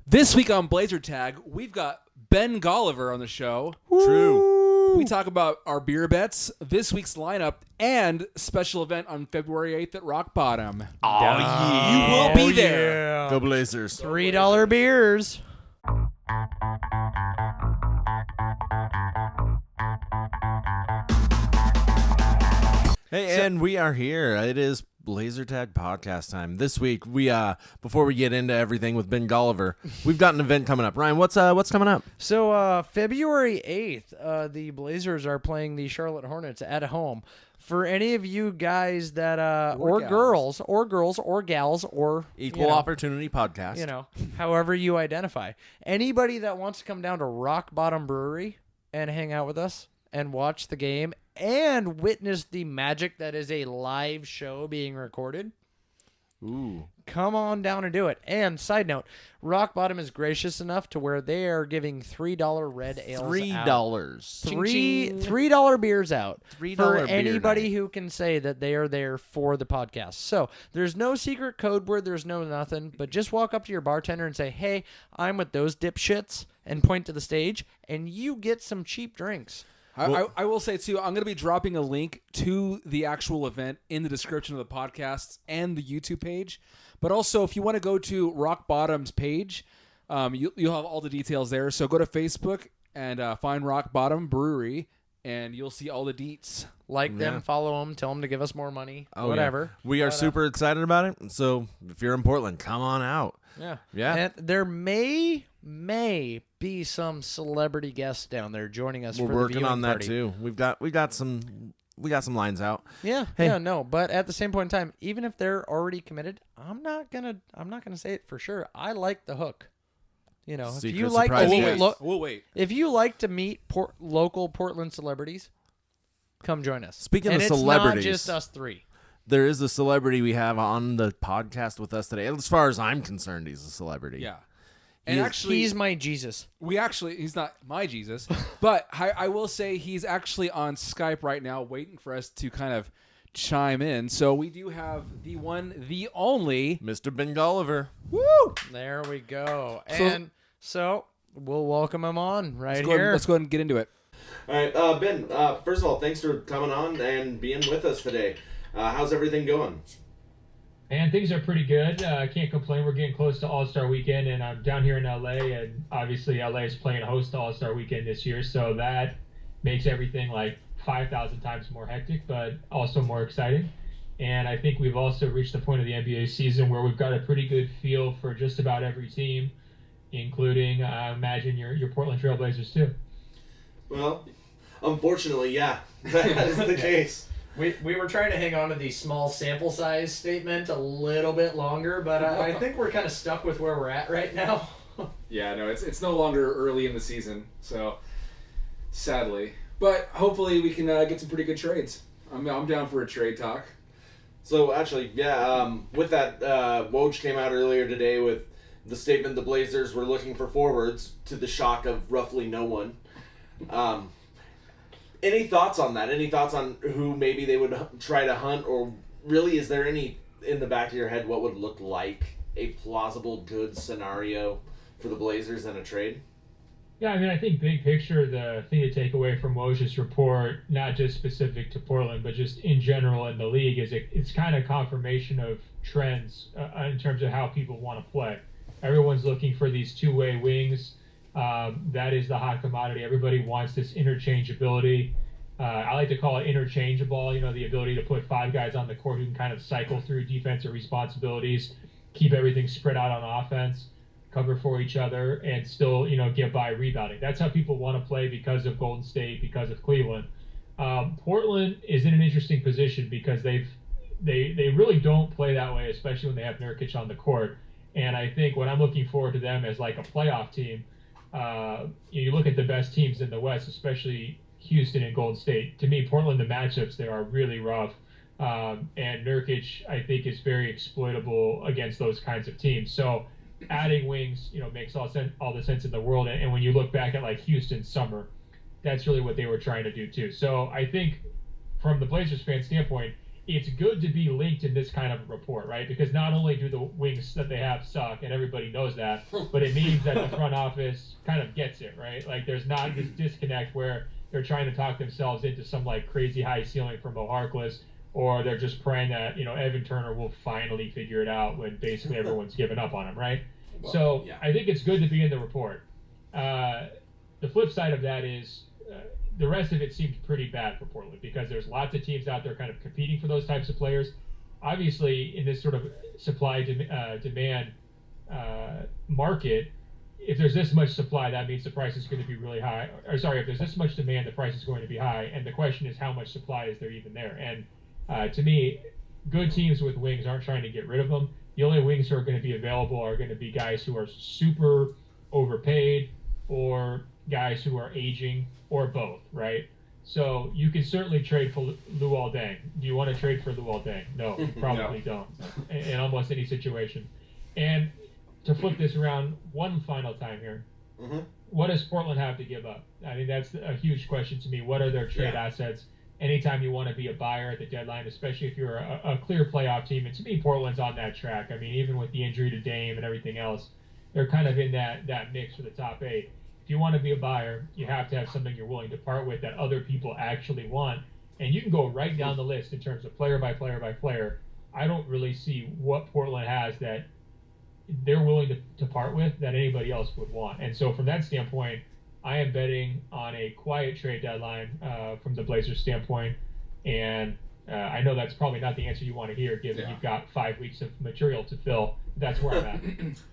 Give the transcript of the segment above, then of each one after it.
This week on BlazerTag, we've got Ben Golliver on the show. True. We talk about our beer bets, this week's lineup, and special event on February 8th at Rock Bottom. Oh, yeah. You will be there. Yeah. Go Blazers. $3 beers. Hey, and we are here. It is BlazerTag podcast time. This week, we before we get into everything with Ben Golliver, we've got an event coming up. Ryan, what's coming up? So February 8th, the Blazers are playing the Charlotte Hornets at home. For any of you guys that or girls or gals or Equal Opportunity Podcast. However you identify. Anybody that wants to come down to Rock Bottom Brewery and hang out with us and watch the game and witness the magic that is a live show being recorded. Ooh. Come on down and do it. And side note, Rock Bottom is gracious enough to where they are giving $3 red ales $3. out. $3 beers out $3 for beer anybody night. who can say that they are there for the podcast. So there's no secret code word. There's no nothing. But just walk up to your bartender and say, hey, I'm with those dipshits, and point to the stage, and you get some cheap drinks. I will say, too, I'm going to be dropping a link to the actual event in the description of the podcast and the YouTube page. But also, if you want to go to Rock Bottom's page, you'll have all the details there. So go to Facebook and find Rock Bottom Brewery, and you'll see all the deets. Like them, follow them, tell them to give us more money, whatever. Yeah. We are super excited about it. So if you're in Portland, come on out. Yeah. Yeah. And there may be some celebrity guests down there joining us. We're for the working viewing on that party. too. We got some lines out. Yeah. Hey. Yeah. No. But at the same point in time, even if they're already committed, I'm not gonna say it for sure. I like the hook. If Secret you like to surprise meet, guest. We'll wait. if you like to meet local Portland celebrities, come join us. Speaking and of it's celebrities, not just us three. There is a celebrity we have on the podcast with us today. As far as I'm concerned, he's a celebrity. Yeah. And actually, He's my Jesus. he's not my Jesus, but I will say he's actually on Skype right now waiting for us to kind of chime in. So we do have the one, the only Mr. Ben Golliver. Woo! There we go. And so we'll welcome him on Let's here. go ahead and get into it. All right, Ben, first of all, thanks for coming on and being with us today. How's everything going? And things are pretty good. I can't complain. We're getting close to All-Star Weekend, and I'm down here in LA, and obviously LA is playing host to All-Star Weekend this year, so that makes everything like 5,000 times more hectic, but also more exciting. And I think we've also reached the point of the NBA season where we've got a pretty good feel for just about every team, including, I imagine, your Portland Trail Blazers too. Well, unfortunately, yeah, that is the case. We were trying to hang on to the small sample size statement a little bit longer, but I think we're kind of stuck with where we're at right now. Yeah, no, it's no longer early in the season, so sadly. But hopefully we can get some pretty good trades. I'm down for a trade talk. So actually, with that, Woj came out earlier today with the statement the Blazers were looking for forwards, to the shock of roughly no one. Any thoughts on that? Any thoughts on who maybe they would try to hunt? Or really, is there any in the back of your head what would look like a plausible good scenario for the Blazers in a trade? Yeah, I mean, I think big picture, the thing to take away from Woj's report, not just specific to Portland, but just in general in the league, is it's kind of confirmation of trends in terms of how people want to play. Everyone's looking for these two-way wings. That is the hot commodity. Everybody wants this interchangeability. I like to call it interchangeable, the ability to put five guys on the court who can kind of cycle through defensive responsibilities, keep everything spread out on offense, cover for each other, and still, get by rebounding. That's how people want to play because of Golden State, because of Cleveland. Portland is in an interesting position because they really don't play that way, especially when they have Nurkic on the court. And I think what I'm looking forward to them as like a playoff team, you look at the best teams in the West, especially Houston and Golden State. To me, Portland, the matchups there are really rough. And Nurkic, I think, is very exploitable against those kinds of teams. So adding wings, makes all the sense in the world. And when you look back at like Houston summer, that's really what they were trying to do too. So I think from the Blazers fan standpoint, it's good to be linked in this kind of report, right? Because not only do the wings that they have suck, and everybody knows that, but it means that the front office kind of gets it, right? Like there's not this disconnect where they're trying to talk themselves into some like crazy high ceiling from Heartless, or they're just praying that, Evan Turner will finally figure it out when basically everyone's given up on him, right? Well, so yeah. I think it's good to be in the report. The flip side of that is the rest of it seems pretty bad for Portland because there's lots of teams out there kind of competing for those types of players. Obviously, in this sort of supply-demand market, if there's this much supply, that means the price is going to be really high. Or sorry, if there's this much demand, the price is going to be high. And the question is, how much supply is there even there? And to me, good teams with wings aren't trying to get rid of them. The only wings who are going to be available are going to be guys who are super overpaid or guys who are aging or both, right? So you can certainly trade for Luol Deng. Do you want to trade for Luol Deng? No, you probably don't in almost any situation. And to flip this around one final time here, what does Portland have to give up? I mean, that's a huge question to me. What are their trade assets? Anytime you want to be a buyer at the deadline, especially if you're a clear playoff team, and to me, Portland's on that track. I mean, even with the injury to Dame and everything else, they're kind of in that mix for the top 8. If you want to be a buyer, you have to have something you're willing to part with that other people actually want. And you can go right down the list in terms of player by player by player. I don't really see what Portland has that they're willing to part with that anybody else would want. And so from that standpoint, I am betting on a quiet trade deadline from the Blazers standpoint. And I know that's probably not the answer you want to hear, given you've got 5 weeks of material to fill. That's where I'm at.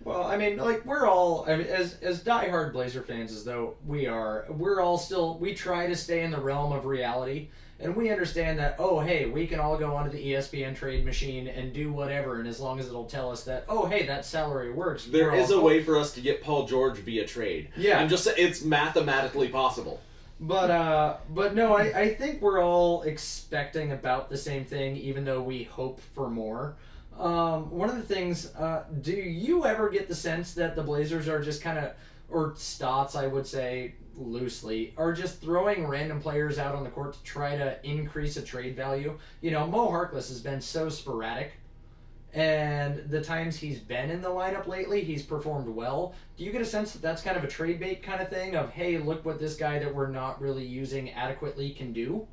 Well, I mean, like we're all, I mean, as diehard Blazer fans as though we're all still, we try to stay in the realm of reality, and we understand that, oh, hey, we can all go onto the ESPN trade machine and do whatever, and as long as it'll tell us that, oh, hey, that salary works. There is a way for us to get Paul George via trade. Yeah. I'm just saying it's mathematically possible. But no, I think we're all expecting about the same thing, even though we hope for more. One of the things, do you ever get the sense that the Blazers are just kind of, or Stotts, I would say loosely, are just throwing random players out on the court to try to increase a trade value? Mo Harkless has been so sporadic, and the times he's been in the lineup lately, he's performed well. Do you get a sense that that's kind of a trade bait kind of thing of, hey, look what this guy that we're not really using adequately can do?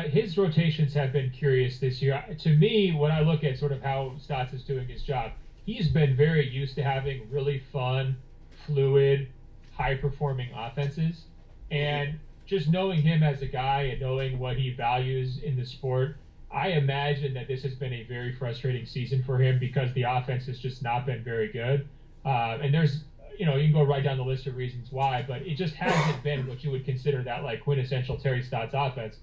His rotations have been curious this year. To me, when I look at sort of how Stotts is doing his job, he's been very used to having really fun, fluid, high-performing offenses. And just knowing him as a guy and knowing what he values in the sport, I imagine that this has been a very frustrating season for him because the offense has just not been very good. And there's, you can go right down the list of reasons why, but it just hasn't been what you would consider that like quintessential Terry Stotts offense.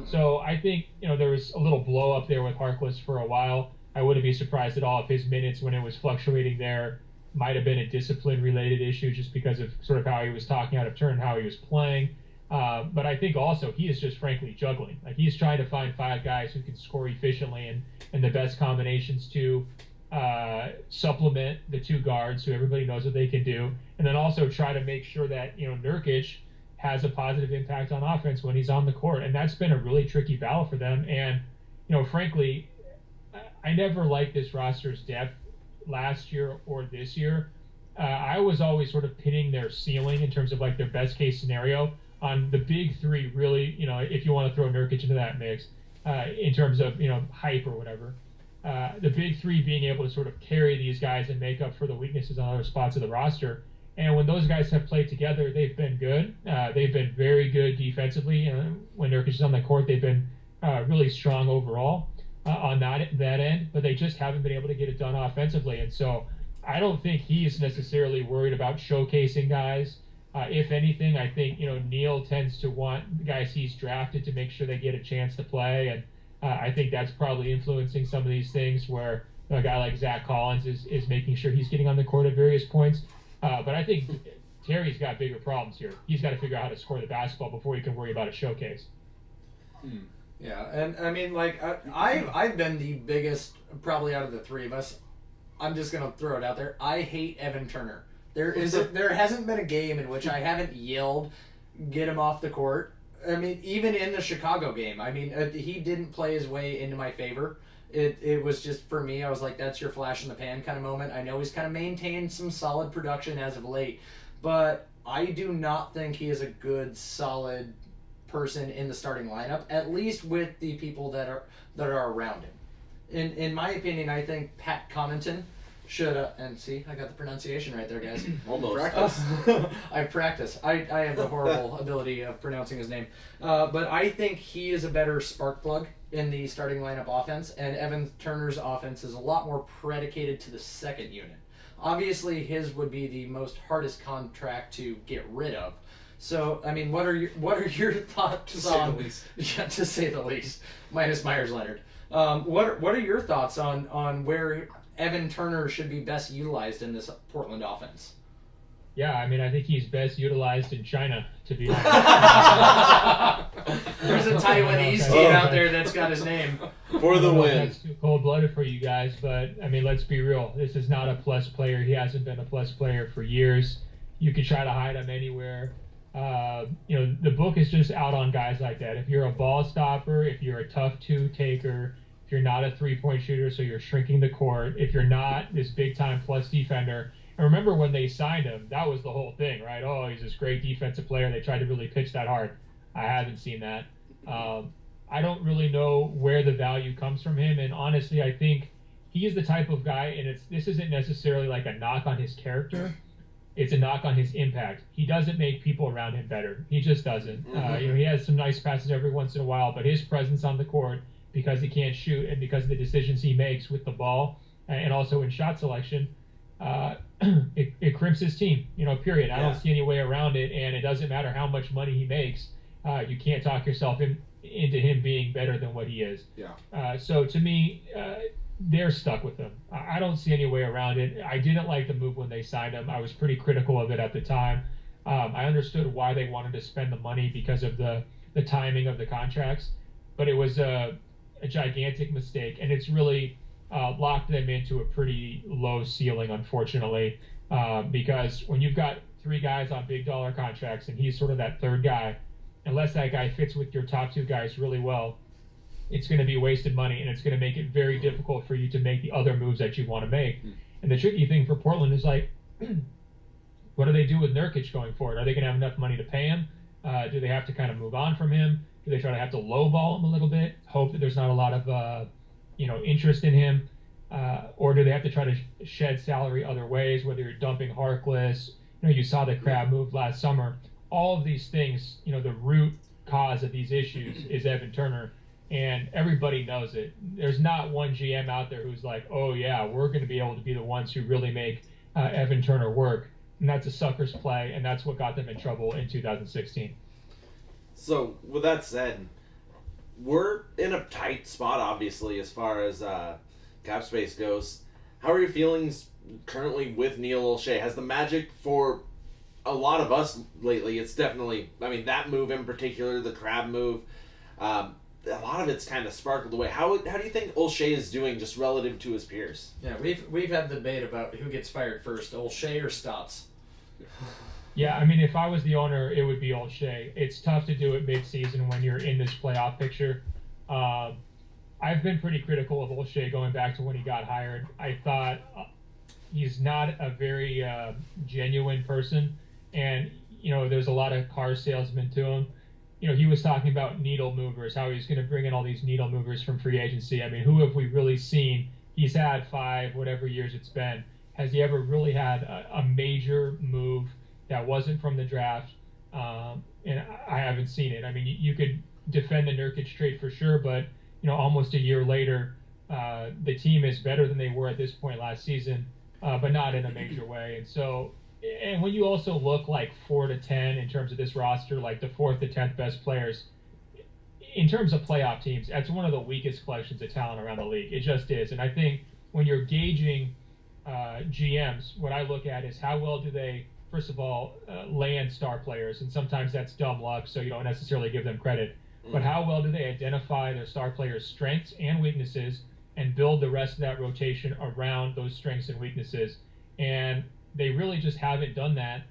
So I think, there was a little blow up there with Harkless for a while. I wouldn't be surprised at all if his minutes when it was fluctuating there might have been a discipline related issue just because of sort of how he was talking out of turn, how he was playing. But I think also he is just frankly juggling. Like he's trying to find 5 guys who can score efficiently and the best combinations to supplement the 2 guards who everybody knows what they can do. And then also try to make sure that, Nurkic has a positive impact on offense when he's on the court. And that's been a really tricky battle for them. And, frankly, I never liked this roster's depth last year or this year. I was always sort of pinning their ceiling in terms of like their best case scenario on the big 3 really, if you want to throw Nurkic into that mix in terms of, hype or whatever. The big 3 being able to sort of carry these guys and make up for the weaknesses on other spots of the roster. And when those guys have played together, they've been good. They've been very good defensively. When Nurkic is on the court, they've been really strong overall on that end, but they just haven't been able to get it done offensively. And so I don't think he's necessarily worried about showcasing guys. If anything, I think, Neil tends to want the guys he's drafted to make sure they get a chance to play. And I think that's probably influencing some of these things where a guy like Zach Collins is making sure he's getting on the court at various points. But I think Terry's got bigger problems here. He's got to figure out how to score the basketball before he can worry about a showcase. Yeah, and I mean, like, I've been the biggest, probably out of the 3 of us. I'm just going to throw it out there. I hate Evan Turner. There hasn't been a game in which I haven't yelled, get him off the court. I mean, even in the Chicago game, I mean, he didn't play his way into my favor. It was just, for me, I was like, that's your flash in the pan kind of moment. I know he's kind of maintained some solid production as of late, but I do not think he is a good, solid person in the starting lineup, at least with the people that are around him. In my opinion, I think Pat Connaughton should, and see, I got the pronunciation right there, guys. Almost. Practice. I practice. I have the horrible ability of pronouncing his name. But I think he is a better spark plug in the starting lineup offense, and Evan Turner's offense is a lot more predicated to the second unit. Obviously, his would be the most hardest contract to get rid of. So, I mean, what are your thoughts on? Yeah, to say the least, minus Myers Leonard. What are your thoughts on where Evan Turner should be best utilized in this Portland offense? Yeah, I mean, I think he's best utilized in China, to be honest. There's a Taiwanese team out there that's got his name. For the win. That's too cold-blooded for you guys, but, I mean, let's be real. This is not a plus player. He hasn't been a plus player for years. You could try to hide him anywhere. The book is just out on guys like that. If you're a ball stopper, if you're a tough two-taker, if you're not a three-point shooter, so you're shrinking the court, if you're not this big-time plus defender. And remember when they signed him, that was the whole thing, right? Oh, he's this great defensive player. They tried to really pitch that hard. I haven't seen that. I don't really know where the value comes from him. And honestly, I think he is the type of guy, and this isn't necessarily like a knock on his character. It's a knock on his impact. He doesn't make people around him better. He just doesn't. He has some nice passes every once in a while, but his presence on the court, because he can't shoot and because of the decisions he makes with the ball and also in shot selection, it crimps his team, period. I don't see any way around it, and it doesn't matter how much money he makes. You can't talk yourself into him being better than what he is. Yeah. So to me, they're stuck with him. I don't see any way around it. I didn't like the move when they signed him. I was pretty critical of it at the time. I understood why they wanted to spend the money because of the timing of the contracts, but it was a gigantic mistake, and it's really locked them into a pretty low ceiling, unfortunately, because when you've got three guys on big dollar contracts and he's sort of that third guy, unless that guy fits with your top two guys really well, it's going to be wasted money, and it's going to make it very difficult for you to make the other moves that you want to make. And the tricky thing for Portland is, like, what do they do with Nurkic going forward? Are they going to have enough money to pay him? Do they have to kind of move on from him? Do they try to have to lowball him a little bit, hope that there's not a lot of interest in him? Or do they have to try to shed salary other ways, whether you're dumping Heartless? You saw the Crab move last summer. All of these things, the root cause of these issues is Evan Turner. And everybody knows it. There's not one GM out there who's like, oh, yeah, we're going to be able to be the ones who really make Evan Turner work. And that's a sucker's play, and that's what got them in trouble in 2016. So, with that said, we're in a tight spot, obviously, as far as cap space goes. How are your feelings currently with Neil Olshey? Has the Magic, for a lot of us lately, it's definitely, that move in particular, the Crab move, a lot of it's kind of sparkled away. How do you think Olshey is doing just relative to his peers? Yeah, we've had the debate about who gets fired first, Olshey or Stotts. Yeah, if I was the owner, it would be Olshey. It's tough to do it mid-season when you're in this playoff picture. I've been pretty critical of Olshey going back to when he got hired. I thought he's not a very genuine person, and there's a lot of car salesmen to him. He was talking about needle movers, how he's going to bring in all these needle movers from free agency. Who have we really seen? He's had 5, whatever years it's been. Has he ever really had a major move that wasn't from the draft? And I haven't seen it. You could defend the Nurkic trade for sure, but, almost a year later, the team is better than they were at this point last season, but not in a major way. And so, and when you also look like 4 to 10 in terms of this roster, like the 4th to 10th best players, in terms of playoff teams, that's one of the weakest collections of talent around the league. It just is. And I think when you're gauging GMs, what I look at is how well do they, first of all, land star players, and sometimes that's dumb luck, so you don't necessarily give them credit. But how well do they identify their star players' strengths and weaknesses and build the rest of that rotation around those strengths and weaknesses? And they really just haven't done that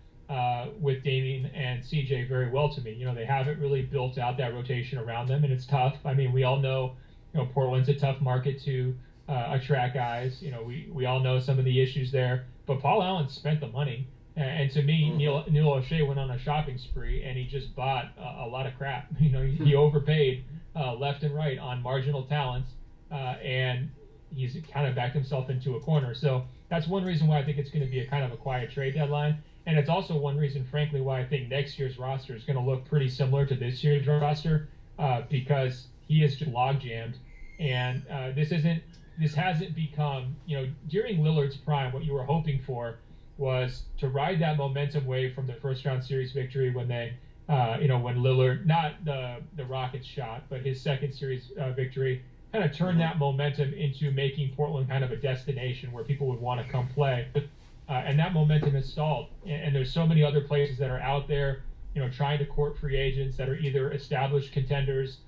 with Damian and CJ very well to me. You know, they haven't really built out that rotation around them, and it's tough. I mean, we all know, you know, Portland's a tough market to attract guys. You know, we all know some of the issues there, but Paul Allen spent the money. And to me, Neil O'Shea went on a shopping spree, and he just bought a lot of crap. You know, he overpaid left and right on marginal talents, and he's kind of backed himself into a corner. So that's one reason why I think it's going to be a kind of a quiet trade deadline. And it's also one reason, frankly, why I think next year's roster is going to look pretty similar to this year's roster, because he is just log jammed, and this hasn't become, you know, during Lillard's prime, what you were hoping for was to ride that momentum wave from the first round series victory when they, you know, when Lillard, not the Rockets shot, but his second series victory, kind of turned that momentum into making Portland kind of a destination where people would want to come play. And that momentum has stalled. And there's so many other places that are out there, you know, trying to court free agents that are either established contenders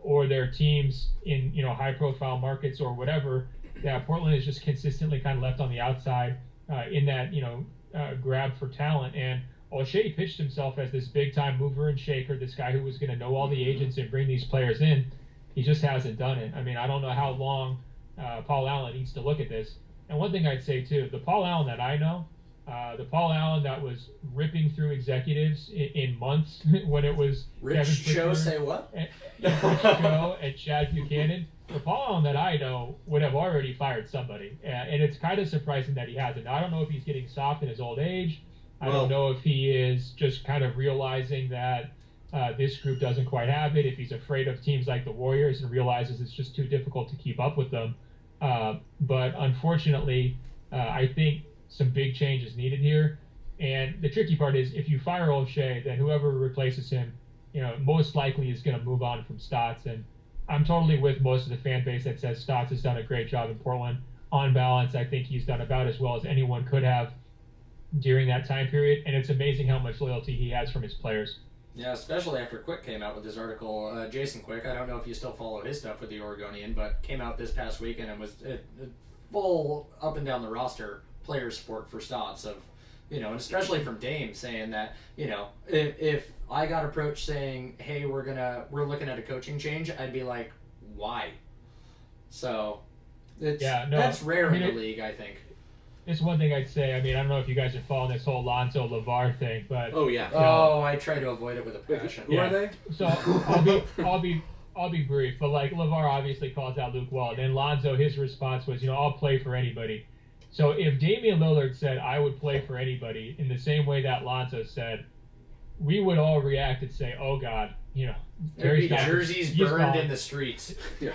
or their teams in, you know, high profile markets or whatever, that Portland is just consistently kind of left on the outside in that, you know, grab for talent. And O'Shea pitched himself as this big time mover and shaker, this guy who was going to know all the agents and bring these players in. He just hasn't done it. I mean, I don't know how long Paul Allen needs to look at this. And one thing I'd say too, the Paul Allen that I know, the Paul Allen that was ripping through executives in months when it was Rich Show, say what? Rich Show and Chad Buchanan. The Paul Allen that I know would have already fired somebody, and it's kind of surprising that he hasn't. Now, I don't know if he's getting soft in his old age. I don't know if he is just kind of realizing that this group doesn't quite have it, if he's afraid of teams like the Warriors and realizes it's just too difficult to keep up with them. But unfortunately, I think some big change is needed here. And the tricky part is if you fire O'Shea, then whoever replaces him, you know, most likely is going to move on from Stotts. And I'm totally with most of the fan base that says Stotts has done a great job in Portland. On balance, I think he's done about as well as anyone could have during that time period. And it's amazing how much loyalty he has from his players. Yeah, especially after Quick came out with his article. Jason Quick, I don't know if you still follow his stuff with the Oregonian, but came out this past weekend and was full up and down the roster player support for Stotts of, you know, and especially from Dame saying that, you know, if I got approached saying, hey, we're looking at a coaching change, I'd be like, why? So that's rare in the league, I think. It's one thing I'd say. I mean, I don't know if you guys are following this whole Lonzo LaVar thing, but I try to avoid it with a passion. Who are they? So I'll be brief, but like LaVar obviously calls out Luke Walton, and Lonzo, his response was, you know, I'll play for anybody. So if Damian Lillard said I would play for anybody in the same way that Lonzo said, we would all react and say, oh God, you know, there'd be jerseys burned in the streets. You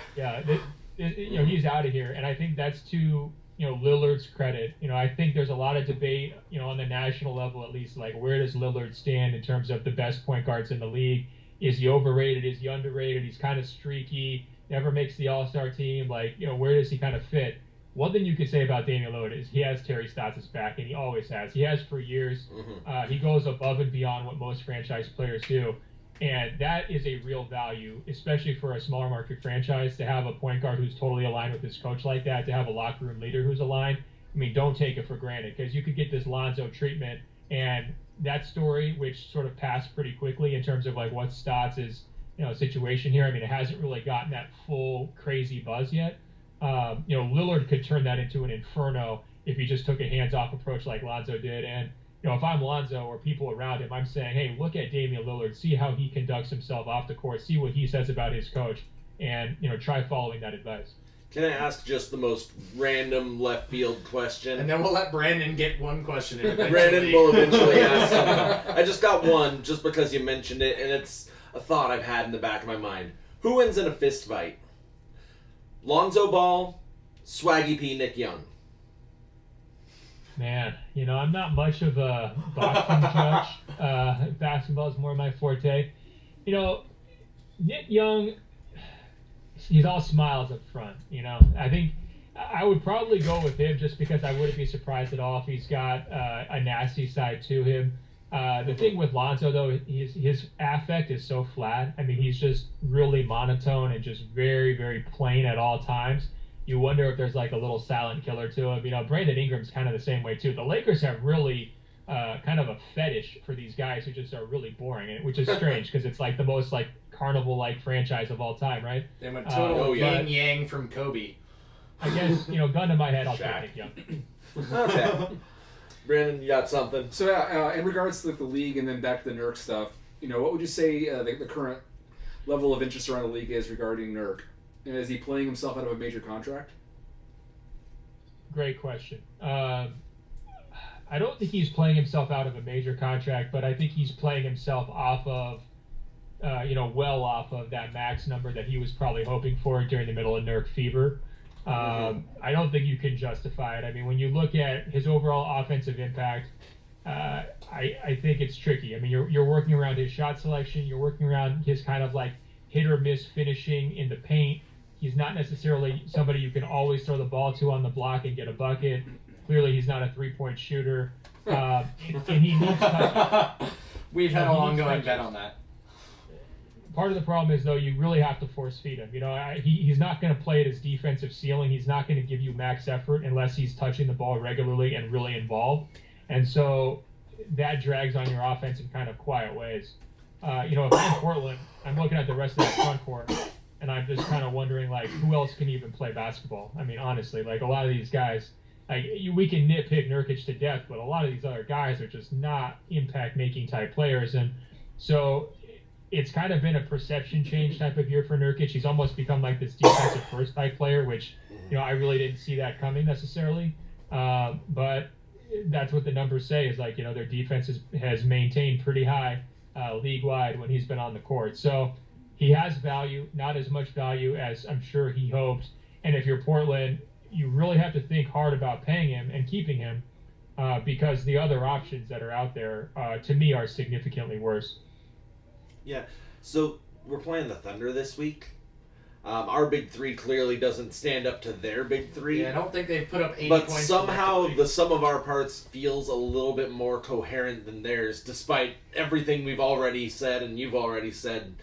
know, he's out of here, and I think that's too. You know, Lillard's credit. You know, I think there's a lot of debate, you know, on the national level at least, like where does Lillard stand in terms of the best point guards in the league? Is he overrated? Is he underrated? He's kind of streaky, never makes the All-Star team. Like, you know, where does he kind of fit? One thing you could say about Damian Lillard is he has Terry Stotts' back, and he always has. He has for years. He goes above and beyond what most franchise players do. And that is a real value, especially for a smaller market franchise, to have a point guard who's totally aligned with his coach like that, to have a locker room leader who's aligned. I mean, don't take it for granted, because you could get this Lonzo treatment, and that story, which sort of passed pretty quickly in terms of like what Stotts' you know, situation here. I mean, it hasn't really gotten that full crazy buzz yet. You know, Lillard could turn that into an inferno if he just took a hands-off approach like Lonzo did. And you know, if I'm Lonzo or people around him, I'm saying, hey, look at Damian Lillard, see how he conducts himself off the court, see what he says about his coach, and, you know, try following that advice. Can I ask just the most random left field question? And then we'll let Brandon get one question in eventually. Brandon will eventually ask something. I just got one just because you mentioned it, and it's a thought I've had in the back of my mind. Who wins in a fist fight? Lonzo Ball, Swaggy P, Nick Young. Man, you know, I'm not much of a boxing judge. Basketball is more my forte. You know, Nick Young, he's all smiles up front. You know, I think I would probably go with him just because I wouldn't be surprised at all if he's got a nasty side to him. The thing with Lonzo, though, his affect is so flat. I mean, he's just really monotone and just very, very plain at all times. You wonder if there's like a little silent killer to him. You know, Brandon Ingram's kind of the same way too. The Lakers have really kind of a fetish for these guys who just are really boring, which is strange because it's like the most like carnival-like franchise of all time, right? They went total yeah. yin yang from Kobe. I guess, gun to my head, I'll Shaq. take it, yeah. Okay. Brandon, you got something? So in regards to the league and then back to the Nurk stuff, what would you say the current level of interest around the league is regarding Nurk? Is he playing himself out of a major contract? Great question. I don't think he's playing himself out of a major contract, but I think he's playing himself off of, well off of that max number that he was probably hoping for during the middle of Nurk fever. I don't think you can justify it. I mean, when you look at his overall offensive impact, I think it's tricky. I mean, you're working around his shot selection. You're working around his kind of like hit or miss finishing in the paint. He's not necessarily somebody you can always throw the ball to on the block and get a bucket. Clearly, he's not a three-point shooter, and he needs touch. We've had a long-going bet on that. Part of the problem is, though, you really have to force feed him. He's not going to play at his defensive ceiling. He's not going to give you max effort unless he's touching the ball regularly and really involved. And so that drags on your offense in kind of quiet ways. If I'm Portland, I'm looking at the rest of that front court, and I'm just kind of wondering, like, who else can even play basketball? I mean, honestly, like, a lot of these guys, we can nitpick Nurkic to death, but a lot of these other guys are just not impact-making type players. And so it's kind of been a perception change type of year for Nurkic. He's almost become like this defensive first type player, which, I really didn't see that coming necessarily. But that's what the numbers say is like, their defense has maintained pretty high league-wide when he's been on the court. So he has value, not as much value as I'm sure he hoped. And if you're Portland, you really have to think hard about paying him and keeping him because the other options that are out there, to me, are significantly worse. Yeah. So we're playing the Thunder this week. Our big three clearly doesn't stand up to their big three. Yeah, I don't think they've put up 80 but points. somehow the sum of our parts feels a little bit more coherent than theirs, despite everything we've already said and you've already said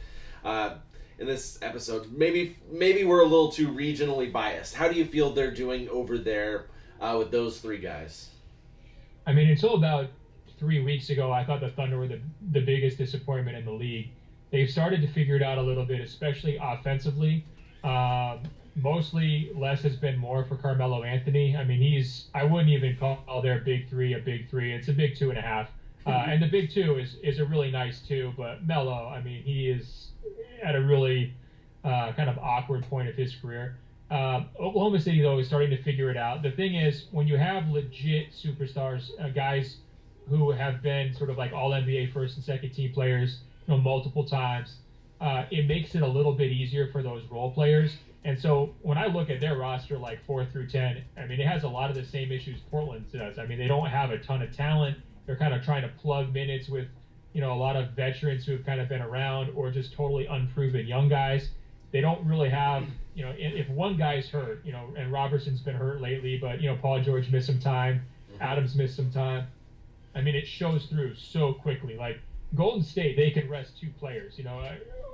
in this episode. Maybe we're a little too regionally biased. How do you feel they're doing over there with those three guys? I mean, until about 3 weeks ago, I thought the Thunder were the biggest disappointment in the league. They've started to figure it out a little bit, especially offensively. Mostly less has been more for Carmelo Anthony. I mean, I wouldn't even call their big three a big three. It's a big 2.5. And the big two is a really nice two, but Melo, I mean, he is at a really kind of awkward point of his career. Oklahoma City, though, is starting to figure it out. The thing is, when you have legit superstars, guys who have been sort of like all NBA first and second team players, multiple times, it makes it a little bit easier for those role players. And so when I look at their roster, like 4 through 10, I mean, it has a lot of the same issues Portland does. I mean, they don't have a ton of talent. They're kind of trying to plug minutes with, a lot of veterans who have kind of been around or just totally unproven young guys. They don't really have, if one guy's hurt, and Robertson's been hurt lately, but, Paul George missed some time, Adams missed some time. I mean, it shows through so quickly. Like, Golden State, they can rest 2 players.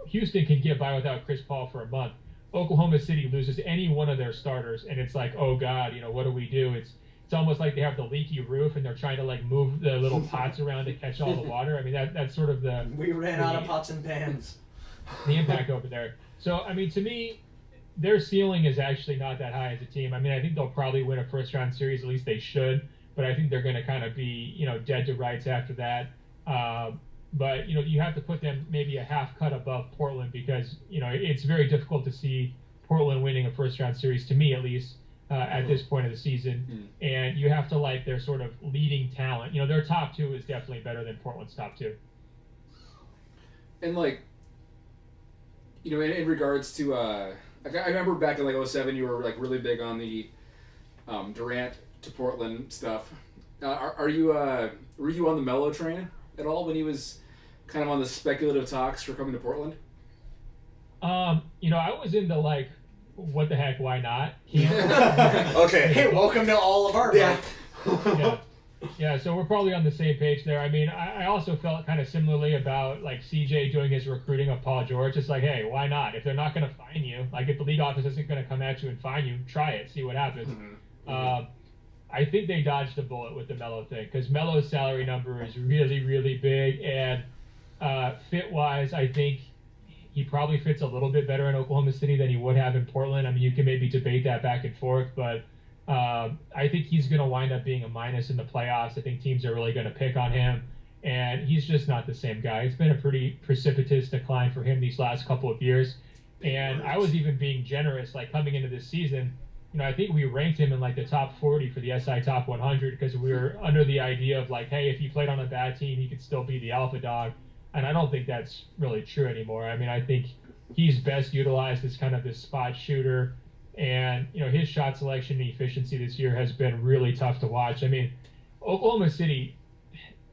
Houston can get by without Chris Paul for a month. Oklahoma City loses any one of their starters, and it's like, oh God, what do we do? It's almost like they have the leaky roof, and they're trying to like move the little pots around to catch all the water. I mean, that's sort of we ran out of pots and pans. The impact over there. So, I mean, to me, their ceiling is actually not that high as a team. I mean, I think they'll probably win a first-round series. At least they should. But I think they're going to kind of be, dead to rights after that. But, you have to put them maybe a half cut above Portland because, it's very difficult to see Portland winning a first-round series, to me at least, at this point of the season. And you have to like their sort of leading talent. Their top 2 is definitely better than Portland's top 2. And, like, in regards to, I remember back in, like, 2007, you were, like, really big on the Durant to Portland stuff. Were you on the Melo train at all when he was kind of on the speculative talks for coming to Portland? I was into, like, what the heck, why not? Okay. Hey, welcome to all of our Yeah, so we're probably on the same page there. I mean, I also felt kind of similarly about, like, CJ doing his recruiting of Paul George. It's like, hey, why not? If they're not going to fine you, like, if the league office isn't going to come at you and fine you, try it, see what happens. I think they dodged a bullet with the Melo thing because Melo's salary number is really, really big, and fit-wise, I think he probably fits a little bit better in Oklahoma City than he would have in Portland. I mean, you can maybe debate that back and forth, but I think he's going to wind up being a minus in the playoffs. I think teams are really going to pick on him, and he's just not the same guy. It's been a pretty precipitous decline for him these last couple of years, and I was even being generous, like coming into this season. I think we ranked him in like the top 40 for the SI Top 100 because we were under the idea of like, hey, if he played on a bad team, he could still be the alpha dog. And I don't think that's really true anymore. I mean, I think he's best utilized as kind of this spot shooter. And, his shot selection and efficiency this year has been really tough to watch. I mean, Oklahoma City,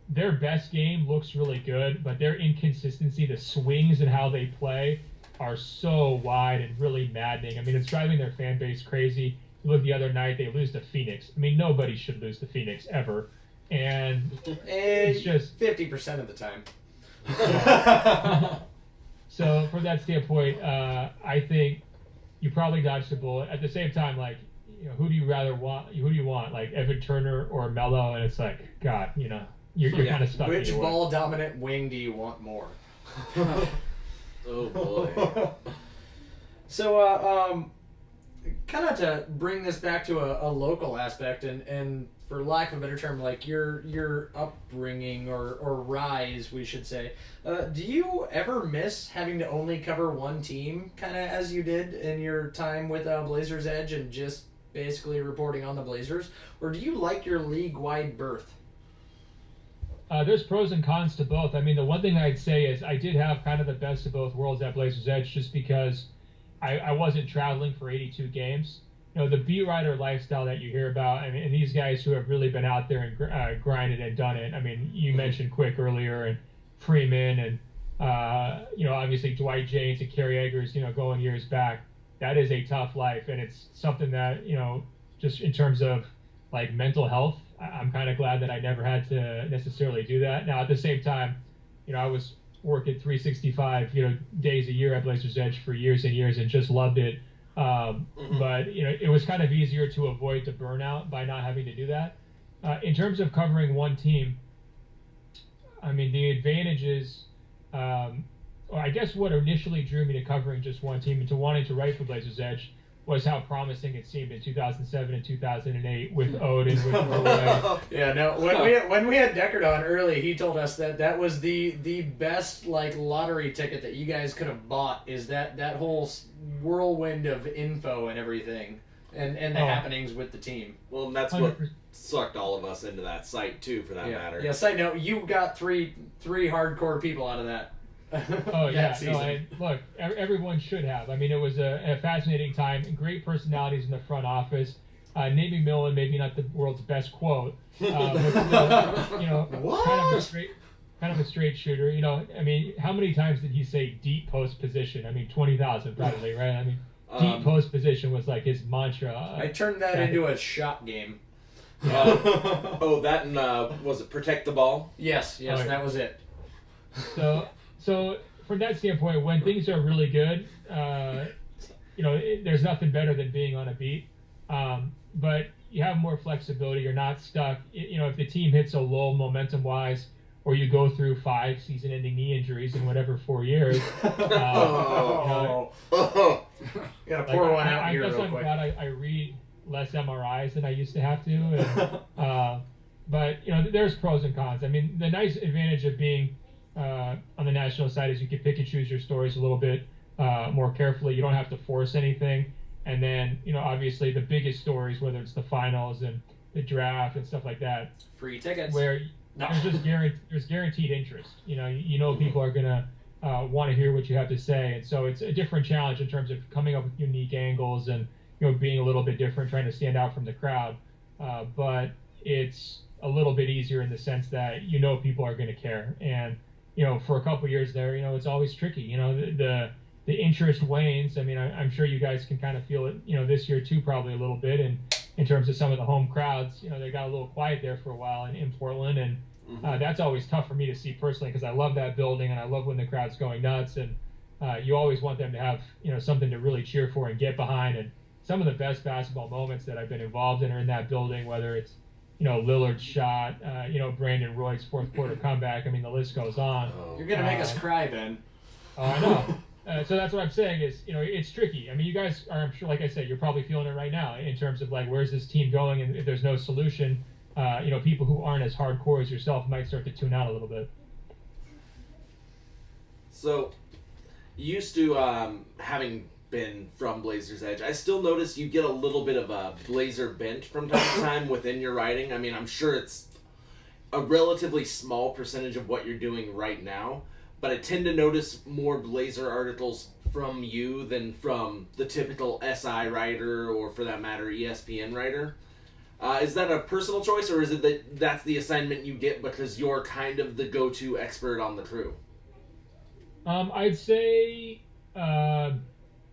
their best game looks really good, but their inconsistency, the swings and how they play are so wide and really maddening. I mean, it's driving their fan base crazy. You look the other night, they lose to Phoenix. I mean, nobody should lose to Phoenix ever. And it's just 50% of the time. So from that standpoint, I think you probably dodged a bullet. At the same time, like, who do you rather want? Who do you want, like Evan Turner or Melo? And it's like, God, you're kind of stuck. Which ball dominant wing do you want more? Oh boy. So, kind of to bring this back to a local aspect, and for lack of a better term, like your upbringing or rise, we should say. Do you ever miss having to only cover one team, kind of as you did in your time with Blazers Edge and just basically reporting on the Blazers, or do you like your league-wide berth? There's pros and cons to both. I mean, the one thing I'd say is I did have kind of the best of both worlds at Blazers Edge just because I wasn't traveling for 82 games. The beat writer lifestyle that you hear about, I mean, and these guys who have really been out there and grinded and done it. I mean, you mentioned Quick earlier and Freeman and, obviously Dwight James and Kerry Eggers, going years back. That is a tough life, and it's something that, just in terms of like mental health, I'm kind of glad that I never had to necessarily do that. Now, at the same time, I was working 365, days a year at Blazers Edge for years and years and just loved it. But, it was kind of easier to avoid the burnout by not having to do that. In terms of covering one team, I mean, the advantages, or I guess what initially drew me to covering just one team and to wanting to write for Blazers Edge was how promising it seemed in 2007 and 2008 with Ode and with Roy. Yeah, no. When we had Deckard on early, he told us that was the best like lottery ticket that you guys could have bought. Is that whole whirlwind of info and everything, and the happenings with the team. Well, and that's 100%. what sucked all of us into that site too, for that matter. Yeah. Side note, you got three hardcore people out of that. Oh yeah, season. no, look, everyone should have. I mean, it was a fascinating time. Great personalities in the front office. Nate McMillan, maybe not the world's best quote, but still, kind of a straight shooter. I mean, how many times did he say deep post position? I mean, 20,000 probably, right? I mean, deep post position was like his mantra. I turned that into a shot game. That and was it protect the ball? Yes, that was it. So from that standpoint, when things are really good, there's nothing better than being on a beat. But you have more flexibility. You're not stuck. If the team hits a lull momentum-wise, or you go through 5 season-ending knee injuries in whatever 4 years. You gotta pour one out here real quick. I'm glad I read less MRIs than I used to have to. But there's pros and cons. I mean, the nice advantage of being on the national side is you can pick and choose your stories a little bit more carefully. You don't have to force anything. And then, obviously the biggest stories, whether it's the finals and the draft and stuff like that, free tickets, where there's guaranteed interest. People are gonna want to hear what you have to say, and so it's a different challenge in terms of coming up with unique angles and being a little bit different, trying to stand out from the crowd. But it's a little bit easier in the sense that people are going to care, and for a couple of years there, it's always tricky. The interest wanes. I mean, I'm sure you guys can kind of feel it, this year too, probably a little bit. And in terms of some of the home crowds, they got a little quiet there for a while in Portland. And that's always tough for me to see personally, because I love that building and I love when the crowd's going nuts. And you always want them to have, something to really cheer for and get behind. And some of the best basketball moments that I've been involved in are in that building, whether it's, Lillard's shot, Brandon Roy's fourth quarter comeback. I mean, the list goes on. You're going to make us cry, Ben. Oh, I know. So that's what I'm saying is, it's tricky. I mean, you guys are, I'm sure, like I said, you're probably feeling it right now in terms of like, where's this team going? And if there's no solution, people who aren't as hardcore as yourself might start to tune out a little bit. So, used to having been from Blazers Edge, I still notice you get a little bit of a Blazer bent from time to time within your writing. I mean, I'm sure it's a relatively small percentage of what you're doing right now, but I tend to notice more Blazer articles from you than from the typical SI writer or, for that matter, ESPN writer. Is that a personal choice, or is it that that's the assignment you get because you're kind of the go-to expert on the crew? I'd say